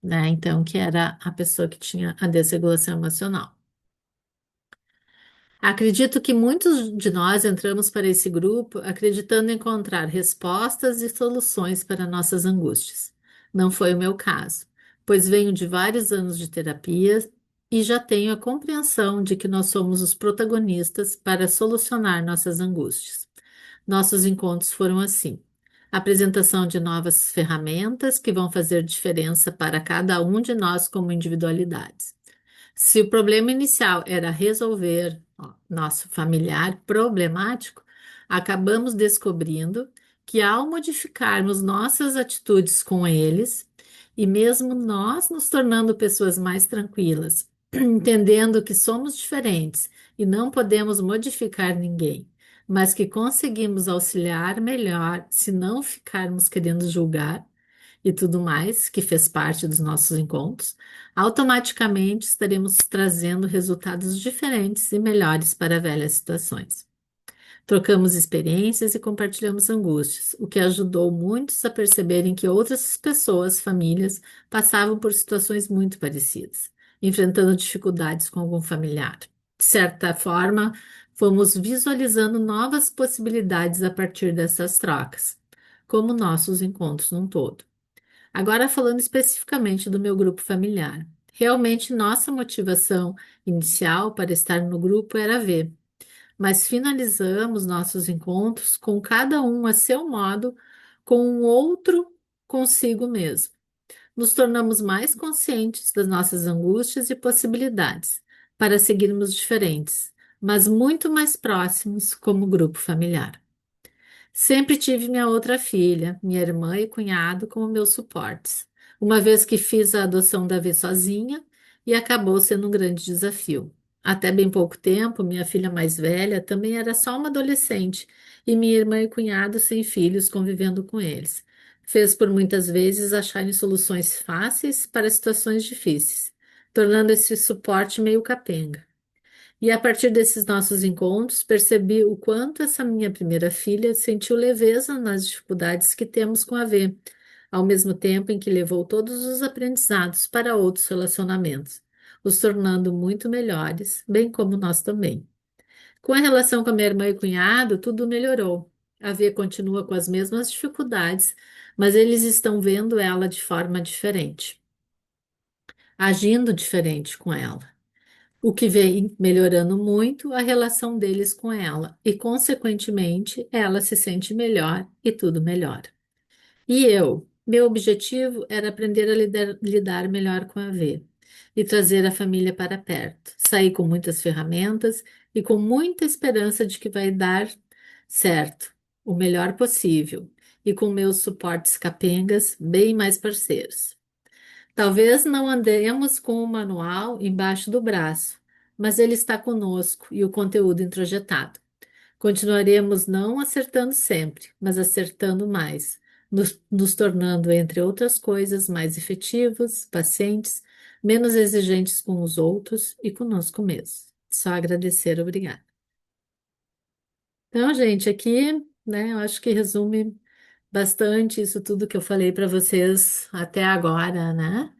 né, então, que era a pessoa que tinha a desregulação emocional. Acredito que muitos de nós entramos para esse grupo acreditando encontrar respostas e soluções para nossas angústias. Não foi o meu caso, pois venho de vários anos de terapia e já tenho a compreensão de que nós somos os protagonistas para solucionar nossas angústias. Nossos encontros foram assim: apresentação de novas ferramentas que vão fazer diferença para cada um de nós como individualidades. Se o problema inicial era resolver nosso familiar problemático, acabamos descobrindo que ao modificarmos nossas atitudes com eles, e mesmo nós nos tornando pessoas mais tranquilas, entendendo que somos diferentes e não podemos modificar ninguém, mas que conseguimos auxiliar melhor se não ficarmos querendo julgar e tudo mais, que fez parte dos nossos encontros, automaticamente estaremos trazendo resultados diferentes e melhores para velhas situações. Trocamos experiências e compartilhamos angústias, o que ajudou muitos a perceberem que outras pessoas, famílias, passavam por situações muito parecidas, enfrentando dificuldades com algum familiar. De certa forma, fomos visualizando novas possibilidades a partir dessas trocas, como nossos encontros num todo. Agora, falando especificamente do meu grupo familiar. Realmente, nossa motivação inicial para estar no grupo era ver, mas finalizamos nossos encontros com cada um a seu modo, com um outro consigo mesmo. Nos tornamos mais conscientes das nossas angústias e possibilidades para seguirmos diferentes, mas muito mais próximos como grupo familiar. Sempre tive minha outra filha, minha irmã e cunhado como meus suportes, uma vez que fiz a adoção da vez sozinha e acabou sendo um grande desafio. Até bem pouco tempo, minha filha mais velha também era só uma adolescente e minha irmã e cunhado sem filhos convivendo com eles. Fez por muitas vezes acharem soluções fáceis para situações difíceis, tornando esse suporte meio capenga. E a partir desses nossos encontros, percebi o quanto essa minha primeira filha sentiu leveza nas dificuldades que temos com a V, ao mesmo tempo em que levou todos os aprendizados para outros relacionamentos, os tornando muito melhores, bem como nós também. Com a relação com a minha irmã e cunhado, tudo melhorou. A V continua com as mesmas dificuldades, mas eles estão vendo ela de forma diferente, agindo diferente com ela, o que vem melhorando muito a relação deles com ela, e, consequentemente, ela se sente melhor e tudo melhora. E eu? Meu objetivo era aprender a lidar melhor com a V e trazer a família para perto. Saí com muitas ferramentas e com muita esperança de que vai dar certo, o melhor possível, e com meus suportes capengas bem mais parceiros. Talvez não andemos com o manual embaixo do braço, mas ele está conosco e o conteúdo introjetado. Continuaremos não acertando sempre, mas acertando mais, nos tornando, entre outras coisas, mais efetivos, pacientes, menos exigentes com os outros e conosco mesmos. Só agradecer, obrigada. Então, gente, aqui, né, eu acho que resume bastante isso tudo que eu falei para vocês até agora, né?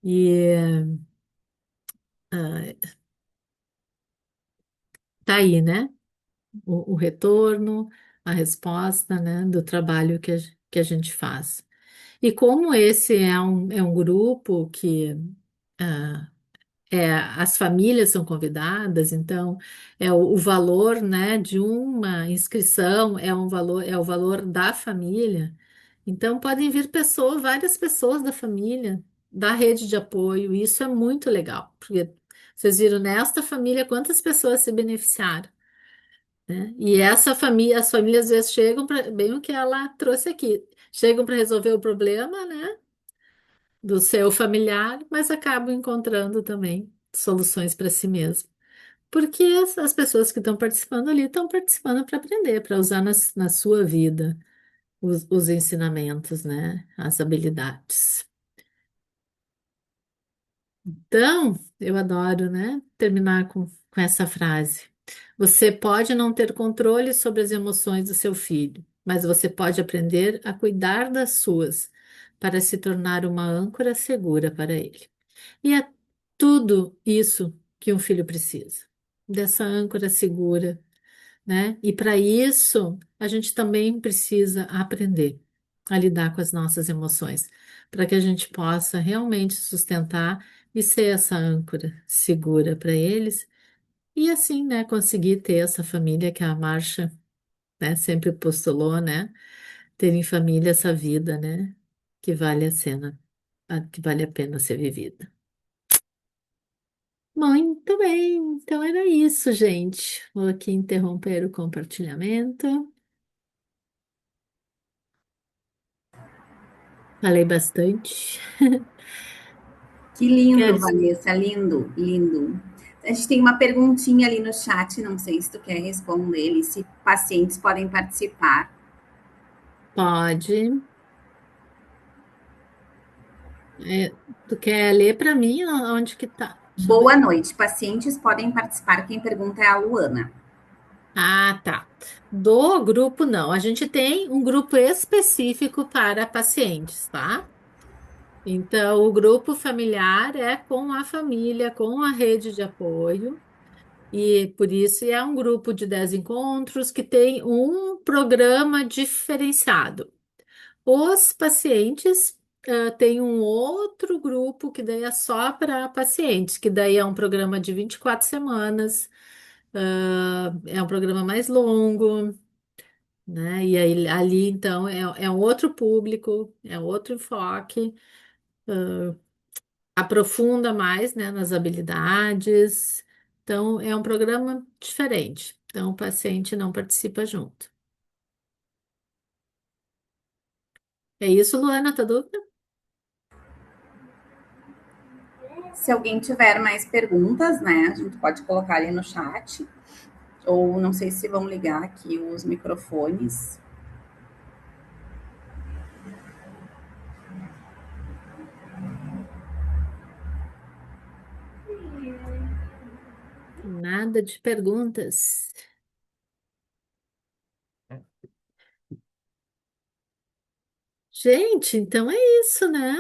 E tá aí, né? O retorno, a resposta, né, do trabalho que a gente faz. E como esse é um grupo que ah, as famílias são convidadas, então o valor, né, de uma inscrição é o valor da família. Então podem vir pessoas, várias pessoas da família, da rede de apoio, e isso é muito legal, porque vocês viram nesta família quantas pessoas se beneficiaram, né? E essa família, as famílias às vezes chegam para, bem o que ela trouxe aqui, chegam para resolver o problema, né, do seu familiar, mas acabam encontrando também soluções para si mesmo. Porque as pessoas que estão participando ali estão participando para aprender, para usar na sua vida os ensinamentos, né, as habilidades. Então, eu adoro, né, terminar com essa frase. Você pode não ter controle sobre as emoções do seu filho, mas você pode aprender a cuidar das suas, para se tornar uma âncora segura para ele. E é tudo isso que um filho precisa, dessa âncora segura, né? E para isso, a gente também precisa aprender a lidar com as nossas emoções, para que a gente possa realmente sustentar e ser essa âncora segura para eles e assim, né, conseguir ter essa família que a Marcia, né, sempre postulou, né? Ter em família essa vida, né, que vale que vale a pena ser vivida. Muito bem, então era isso, gente. Vou aqui interromper o compartilhamento. Falei bastante. Que lindo, Queres? Vanessa, lindo, lindo. A gente tem uma perguntinha ali no chat, não sei se tu quer responder, se pacientes podem participar. Pode. Tu quer ler para mim onde que tá? Deixa eu Boa ver. noite, pacientes podem participar. Quem pergunta é a Luana. Ah, tá. Do grupo, não. A gente tem um grupo específico para pacientes, tá? Então, o grupo familiar é com a família, com a rede de apoio. E por isso é um grupo de 10 encontros que tem um programa diferenciado. Os pacientes têm um outro grupo que daí é só para pacientes, que daí é um programa de 24 semanas, é um programa mais longo, né? E aí ali então é um outro público, é outro enfoque, aprofunda mais, né, nas habilidades. Então é um programa diferente. Então o paciente não participa junto. É isso, Luana, tá dúvida? Se alguém tiver mais perguntas, né, a gente pode colocar ali no chat. Ou não sei se vão ligar aqui os microfones. rodada de perguntas. Gente, então é isso, né?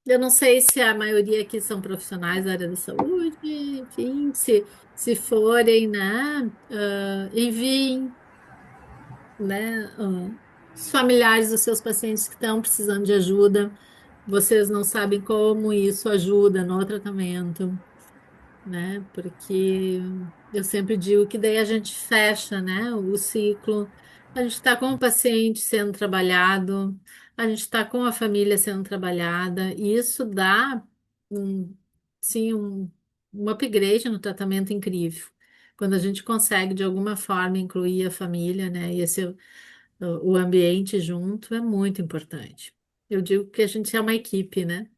Eu não sei se a maioria aqui são profissionais da área da saúde, enfim, se forem, né? Enviem, né? Os familiares dos seus pacientes que estão precisando de ajuda. Vocês não sabem como isso ajuda no tratamento, né? Porque eu sempre digo que daí a gente fecha, né, o ciclo. A gente está com o paciente sendo trabalhado, a gente está com a família sendo trabalhada, e isso dá um, sim, um upgrade no tratamento incrível. Quando a gente consegue, de alguma forma, incluir a família, né, e o ambiente junto, é muito importante. Eu digo que a gente é uma equipe, né?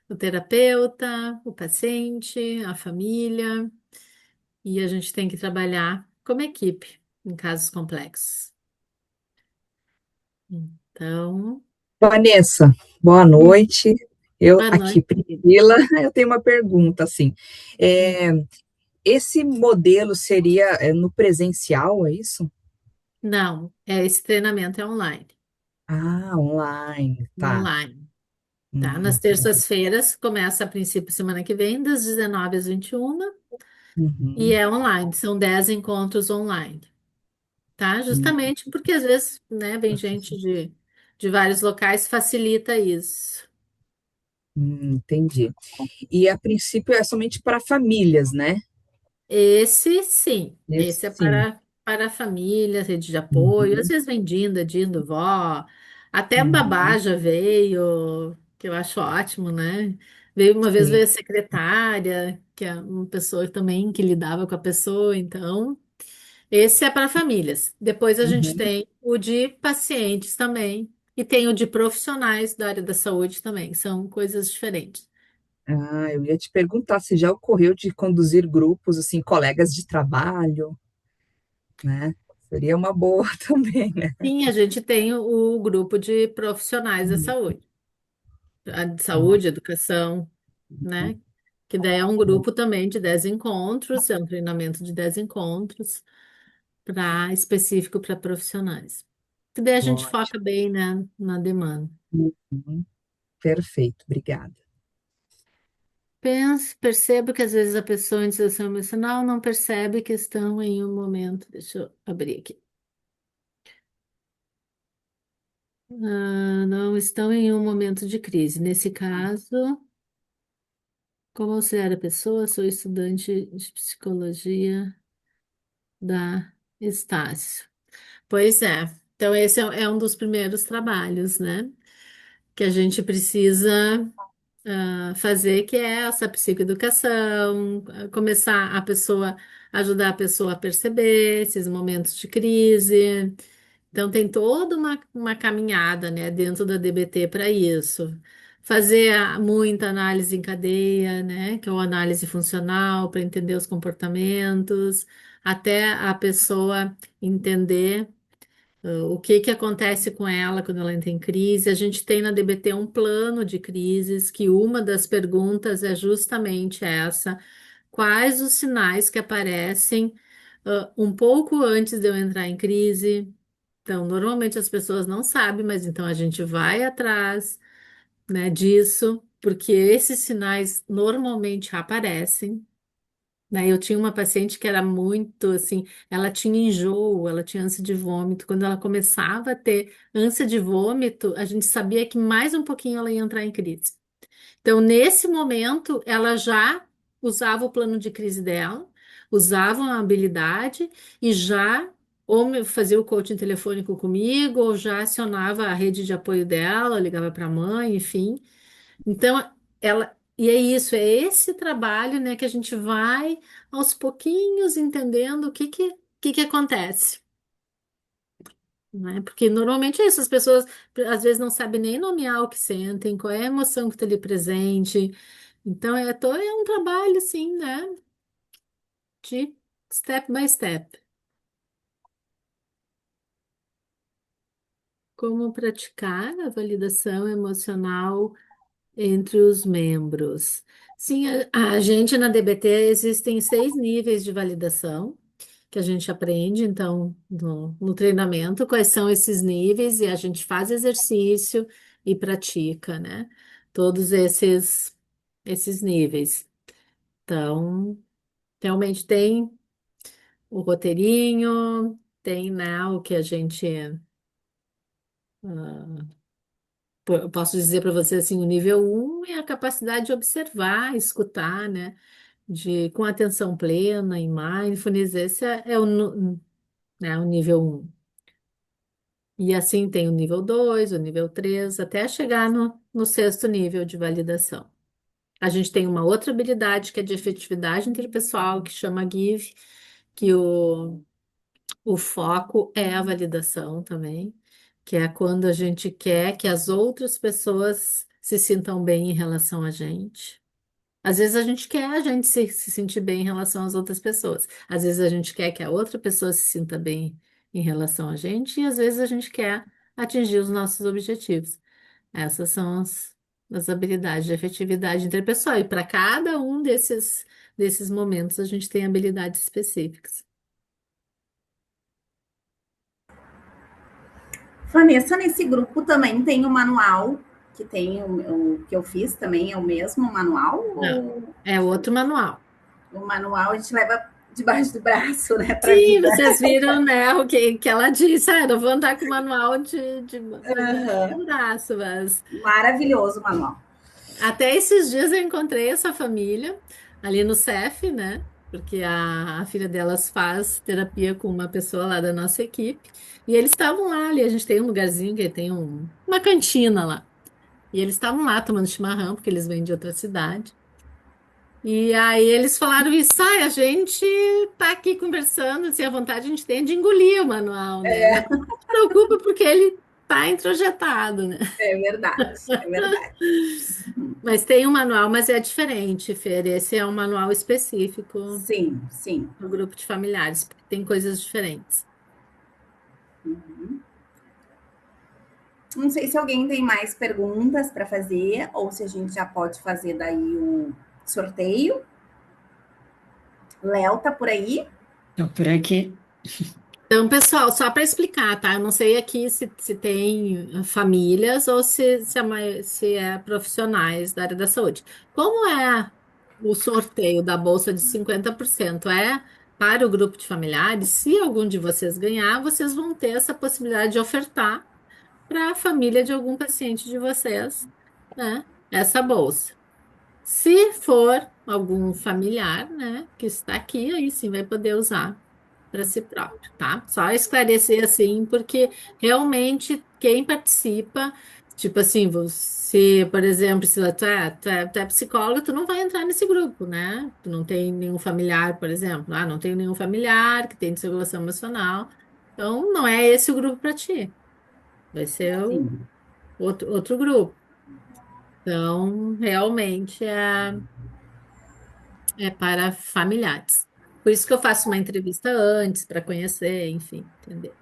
O terapeuta, o paciente, a família, e a gente tem que trabalhar como equipe em casos complexos. Então, Vanessa, boa noite. Eu boa aqui, noite, querida. Priscila, eu tenho uma pergunta assim. É, esse modelo seria no presencial, é isso? Não, esse treinamento é online. Ah, online, tá. Online, tá? Nas Entendi. terças-feiras, começa a princípio semana que vem, das 19 às 21, e Uhum, é online, são 10 encontros online, tá? uhum, Justamente porque às vezes, né, vem gente de vários locais, facilita isso. entendi. E a princípio é somente para famílias, né? Esse sim, Esse, esse é sim. para a família, rede de apoio, às Uhum, vezes vem Dindo, vó, até babá uhum, já veio, que eu acho ótimo, né? Veio uma vez sim. veio a secretária, que é uma pessoa também que lidava com a pessoa, então esse é para famílias. Depois a gente Uhum. tem o de pacientes também, e tem o de profissionais da área da saúde também, são coisas diferentes. Ah, eu ia te perguntar se já ocorreu de conduzir grupos, assim, colegas de trabalho, né? Seria uma boa também, né? Sim, a gente tem o grupo de profissionais da Uhum. saúde. A de Ó, saúde, educação, né? Que daí é um grupo também de 10 encontros, é um treinamento de 10 encontros para específico para profissionais. Que daí a gente foca ótimo. bem, né, na demanda. Uhum. Perfeito, obrigada. Percebo que às vezes a pessoa em situação emocional não percebe que estão em um momento. Deixa eu abrir aqui. Não estão em um momento de crise. Nesse caso, como auxiliar a pessoa, sou estudante de psicologia da Estácio. Pois é. Então, esse é um dos primeiros trabalhos, né? Que a gente precisa fazer, que é essa psicoeducação, começar a pessoa, ajudar a pessoa a perceber esses momentos de crise. Então, tem toda uma caminhada, né, dentro da DBT para isso. Fazer muita análise em cadeia, né, que é uma análise funcional, para entender os comportamentos, até a pessoa entender o que que acontece com ela quando ela entra em crise. A gente tem na DBT um plano de crises, que uma das perguntas é justamente essa: quais os sinais que aparecem um pouco antes de eu entrar em crise? Então, normalmente as pessoas não sabem, mas então a gente vai atrás, né, disso, porque esses sinais normalmente aparecem, né? Eu tinha uma paciente que era muito assim, ela tinha enjoo, ela tinha ânsia de vômito. Quando ela começava a ter ânsia de vômito, a gente sabia que mais um pouquinho ela ia entrar em crise. Então, nesse momento, ela já usava o plano de crise dela, usava a habilidade e já ou fazia o coaching telefônico comigo, ou já acionava a rede de apoio dela, ligava para a mãe, enfim. Então, e é isso, é esse trabalho, né, que a gente vai aos pouquinhos entendendo o que acontece, né? Porque normalmente é isso, as pessoas às vezes não sabem nem nomear o que sentem, qual é a emoção que está ali presente. Então, é um trabalho, assim, né, de step by step. Como praticar a validação emocional entre os membros. Sim, a gente na DBT existem 6 níveis de validação que a gente aprende, então, no treinamento, quais são esses níveis, e a gente faz exercício e pratica, né? Todos esses níveis. Então, realmente tem o roteirinho, tem, né, o que a gente. Eu posso dizer para você assim, o nível 1 é a capacidade de observar, escutar, né? Com atenção plena e mindfulness, esse é né, o nível 1. E assim tem o nível 2, o nível 3, até chegar no sexto nível de validação. A gente tem uma outra habilidade que é de efetividade interpessoal, que chama Give, que o foco é a validação também, que é quando a gente quer que as outras pessoas se sintam bem em relação a gente. Às vezes a gente quer a gente se sentir bem em relação às outras pessoas. Às vezes a gente quer que a outra pessoa se sinta bem em relação a gente, e às vezes a gente quer atingir os nossos objetivos. Essas são as habilidades de efetividade interpessoal. E para cada um desses momentos a gente tem habilidades específicas. Vanessa, nesse grupo também tem o manual, que tem o que eu fiz também, é o mesmo manual? Não, Ou é outro manual. o manual a gente leva debaixo do braço, né, para a Sim, vida? vocês viram, né, o que ela disse. Ah, eu não vou andar com o manual de Uhum. no braço, mas Maravilhoso o manual. até esses dias eu encontrei essa família ali no CEF, né? Porque a filha delas faz terapia com uma pessoa lá da nossa equipe. E eles estavam lá ali, a gente tem um lugarzinho que tem uma cantina lá. E eles estavam lá tomando chimarrão, porque eles vêm de outra cidade. E aí eles falaram isso, a gente tá aqui conversando, assim, a vontade a gente tem de engolir o manual, né? Mas não se preocupa porque ele tá introjetado, né? É verdade, é verdade. Mas tem um manual, mas é diferente, Fer. Esse é um manual específico Sim, sim. no grupo de familiares, porque tem coisas diferentes. Não sei se alguém tem mais perguntas para fazer ou se a gente já pode fazer daí o sorteio. Léo tá por aí? Então, por aqui. Então, pessoal, só para explicar, tá? Eu não sei aqui se tem famílias ou se é profissionais da área da saúde. Como é o sorteio da bolsa de 50%? É para o grupo de familiares. Se algum de vocês ganhar, vocês vão ter essa possibilidade de ofertar para a família de algum paciente de vocês, né? Essa bolsa. Se for algum familiar, né, que está aqui, aí sim vai poder usar para si próprio, tá? Só esclarecer assim, porque realmente quem participa, tipo assim, você, por exemplo, se tu é psicóloga, tu não vai entrar nesse grupo, né? Tu não tem nenhum familiar, por exemplo, não tenho nenhum familiar que tem desregulação emocional, então não é esse o grupo para ti, vai ser o Sim. outro grupo. Então, realmente é para familiares. Por isso que eu faço uma entrevista antes, para conhecer, enfim, entender.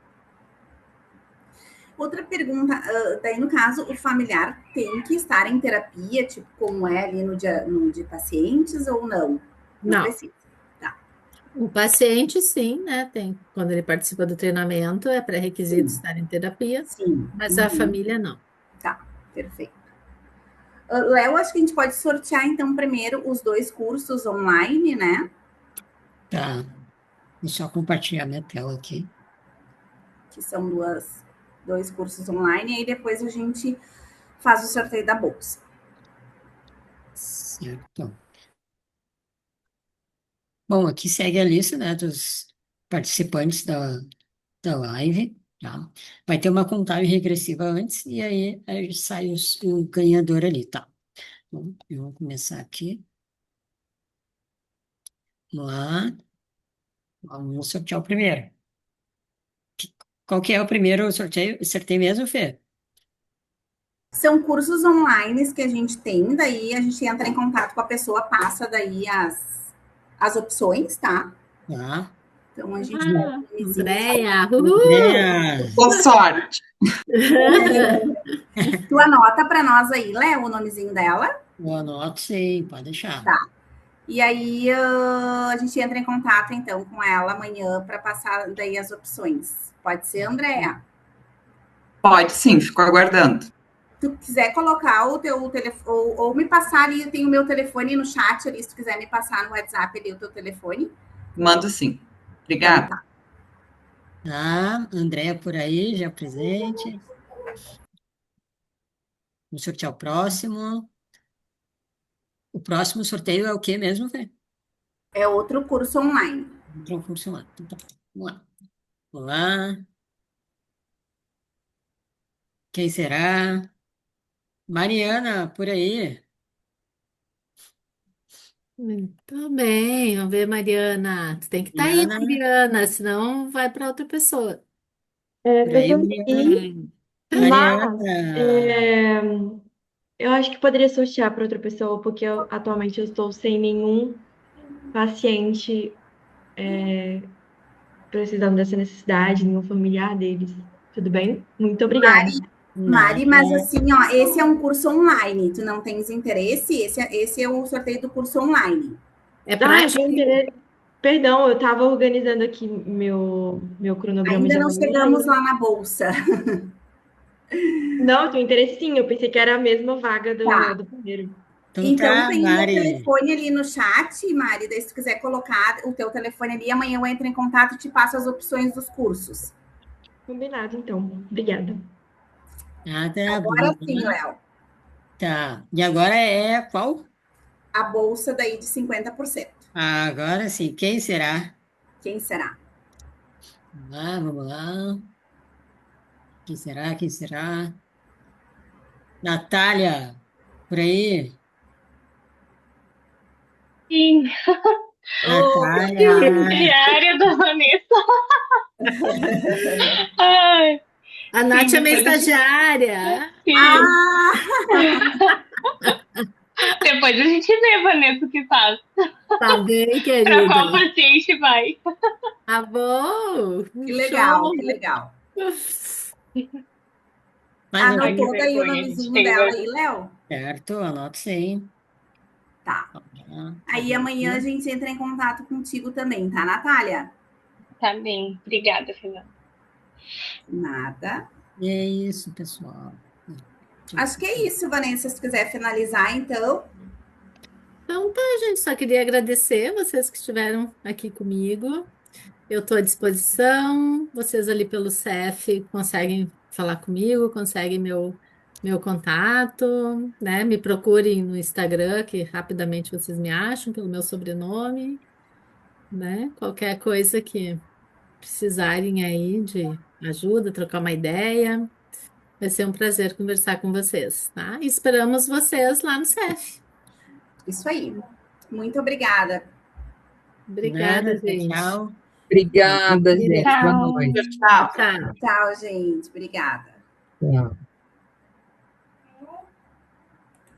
Outra pergunta, daí no caso, o familiar tem que estar em terapia, tipo, como é ali no de pacientes ou não? Não Não, precisa. Tá, o paciente sim, né? Quando ele participa do treinamento, é pré-requisito sim, estar em terapia, sim. mas a Uhum. família não. Tá, perfeito. Léo, acho que a gente pode sortear então primeiro os 2 cursos online, né? Tá. Vou só compartilhar minha tela aqui. Que são 2 cursos online, e aí depois a gente faz o sorteio da bolsa. Certo. Bom, aqui segue a lista, né, dos participantes da live, tá? Vai ter uma contagem regressiva antes e aí sai o ganhador ali, tá? Bom, eu vou começar aqui. Vamos lá. Vamos sortear o primeiro. Qual que é o primeiro sorteio? Acertei mesmo, Fê? São cursos online que a gente tem, daí a gente entra em contato com a pessoa, passa daí as opções, tá? Tá. Então a gente Ah, existe. Andréia, uhul! Andréa, Boa sorte. Tu anota para nós aí, Léo, o nomezinho dela. Eu anoto, sim, pode deixar. Tá. E aí a gente entra em contato, então, com ela amanhã para passar daí as opções. Pode ser, Andréa? Pode sim, fico aguardando. Tu quiser colocar o teu telefone, ou me passar ali, tem o meu telefone no chat ali, se tu quiser me passar no WhatsApp ali o teu telefone. Mando sim. Então, Obrigada. tá. Tá, Andréia por aí, já presente. Vamos sortear o próximo. O próximo sorteio é o quê mesmo, Fê? É outro curso online. Entrou funcionar. Então, tá. Vamos lá. Vamos lá. Quem será? Mariana, por aí. Muito bem, vamos ver, Mariana. Tu tem que estar aí, Mariana, Mariana, senão vai para outra pessoa. por Eu aí, tô Mariana. aqui, Hum. mas Mariana. eu acho que poderia sortear para outra pessoa, porque atualmente eu estou sem nenhum paciente precisando dessa necessidade, nenhum familiar deles. Tudo bem? Muito obrigada. Mari, Nada. mas assim, ó, esse é um curso online. Tu não tens interesse? Esse é o sorteio do curso online. É Ah, eu prático. tenho interesse. Perdão, eu estava organizando aqui meu cronograma Ainda de não amanhã. chegamos lá na bolsa. Não, eu tenho interesse sim. Eu pensei que era a mesma vaga Tá. do primeiro. Então Então tá, tem o meu Mari. telefone ali no chat, Mari. Daí se tu quiser colocar o teu telefone ali, amanhã eu entro em contato e te passo as opções dos cursos. Combinado, então. Obrigada. Nada, Agora vamos sim, lá. Léo. Tá. E agora é qual? A bolsa daí de 50%. Agora sim, quem será? Quem será? Vamos lá, vamos lá. Quem será? Quem será? Natália, por aí. Sim, Ô, Natália. diária da Vanessa. Ai, A sim, Nath é minha depois a gente. estagiária. Sim. ah, Depois a gente vê, Vanessa, o que faz. Tá bem, Pra querida. qual paciente vai. Tá bom. que legal, Show. que legal. Mais Ai, que Anotou alguém? daí o vergonha, a gente nomezinho tem dela vergonha. aí, Léo? Certo, anoto sim. Tá. Ah, Aí amanhã a gente entra em contato contigo também, tá, Natália? Tá bem, obrigada, Fernanda. Nada. E é isso, pessoal. Acho que é isso, Vanessa. Se tu quiser finalizar, então. Então tá, gente. Só queria agradecer vocês que estiveram aqui comigo. Eu estou à disposição. Vocês ali pelo CEF conseguem falar comigo, conseguem meu contato, né? Me procurem no Instagram, que rapidamente vocês me acham pelo meu sobrenome, né? Qualquer coisa que precisarem aí de ajuda, trocar uma ideia, vai ser um prazer conversar com vocês, tá? E esperamos vocês lá no CEF. Isso aí. Muito obrigada. Obrigada, Nada, gente. tchau. Obrigada, gente. Boa Tchau. noite. Tchau. Tchau. Tchau, gente. Obrigada. Tchau.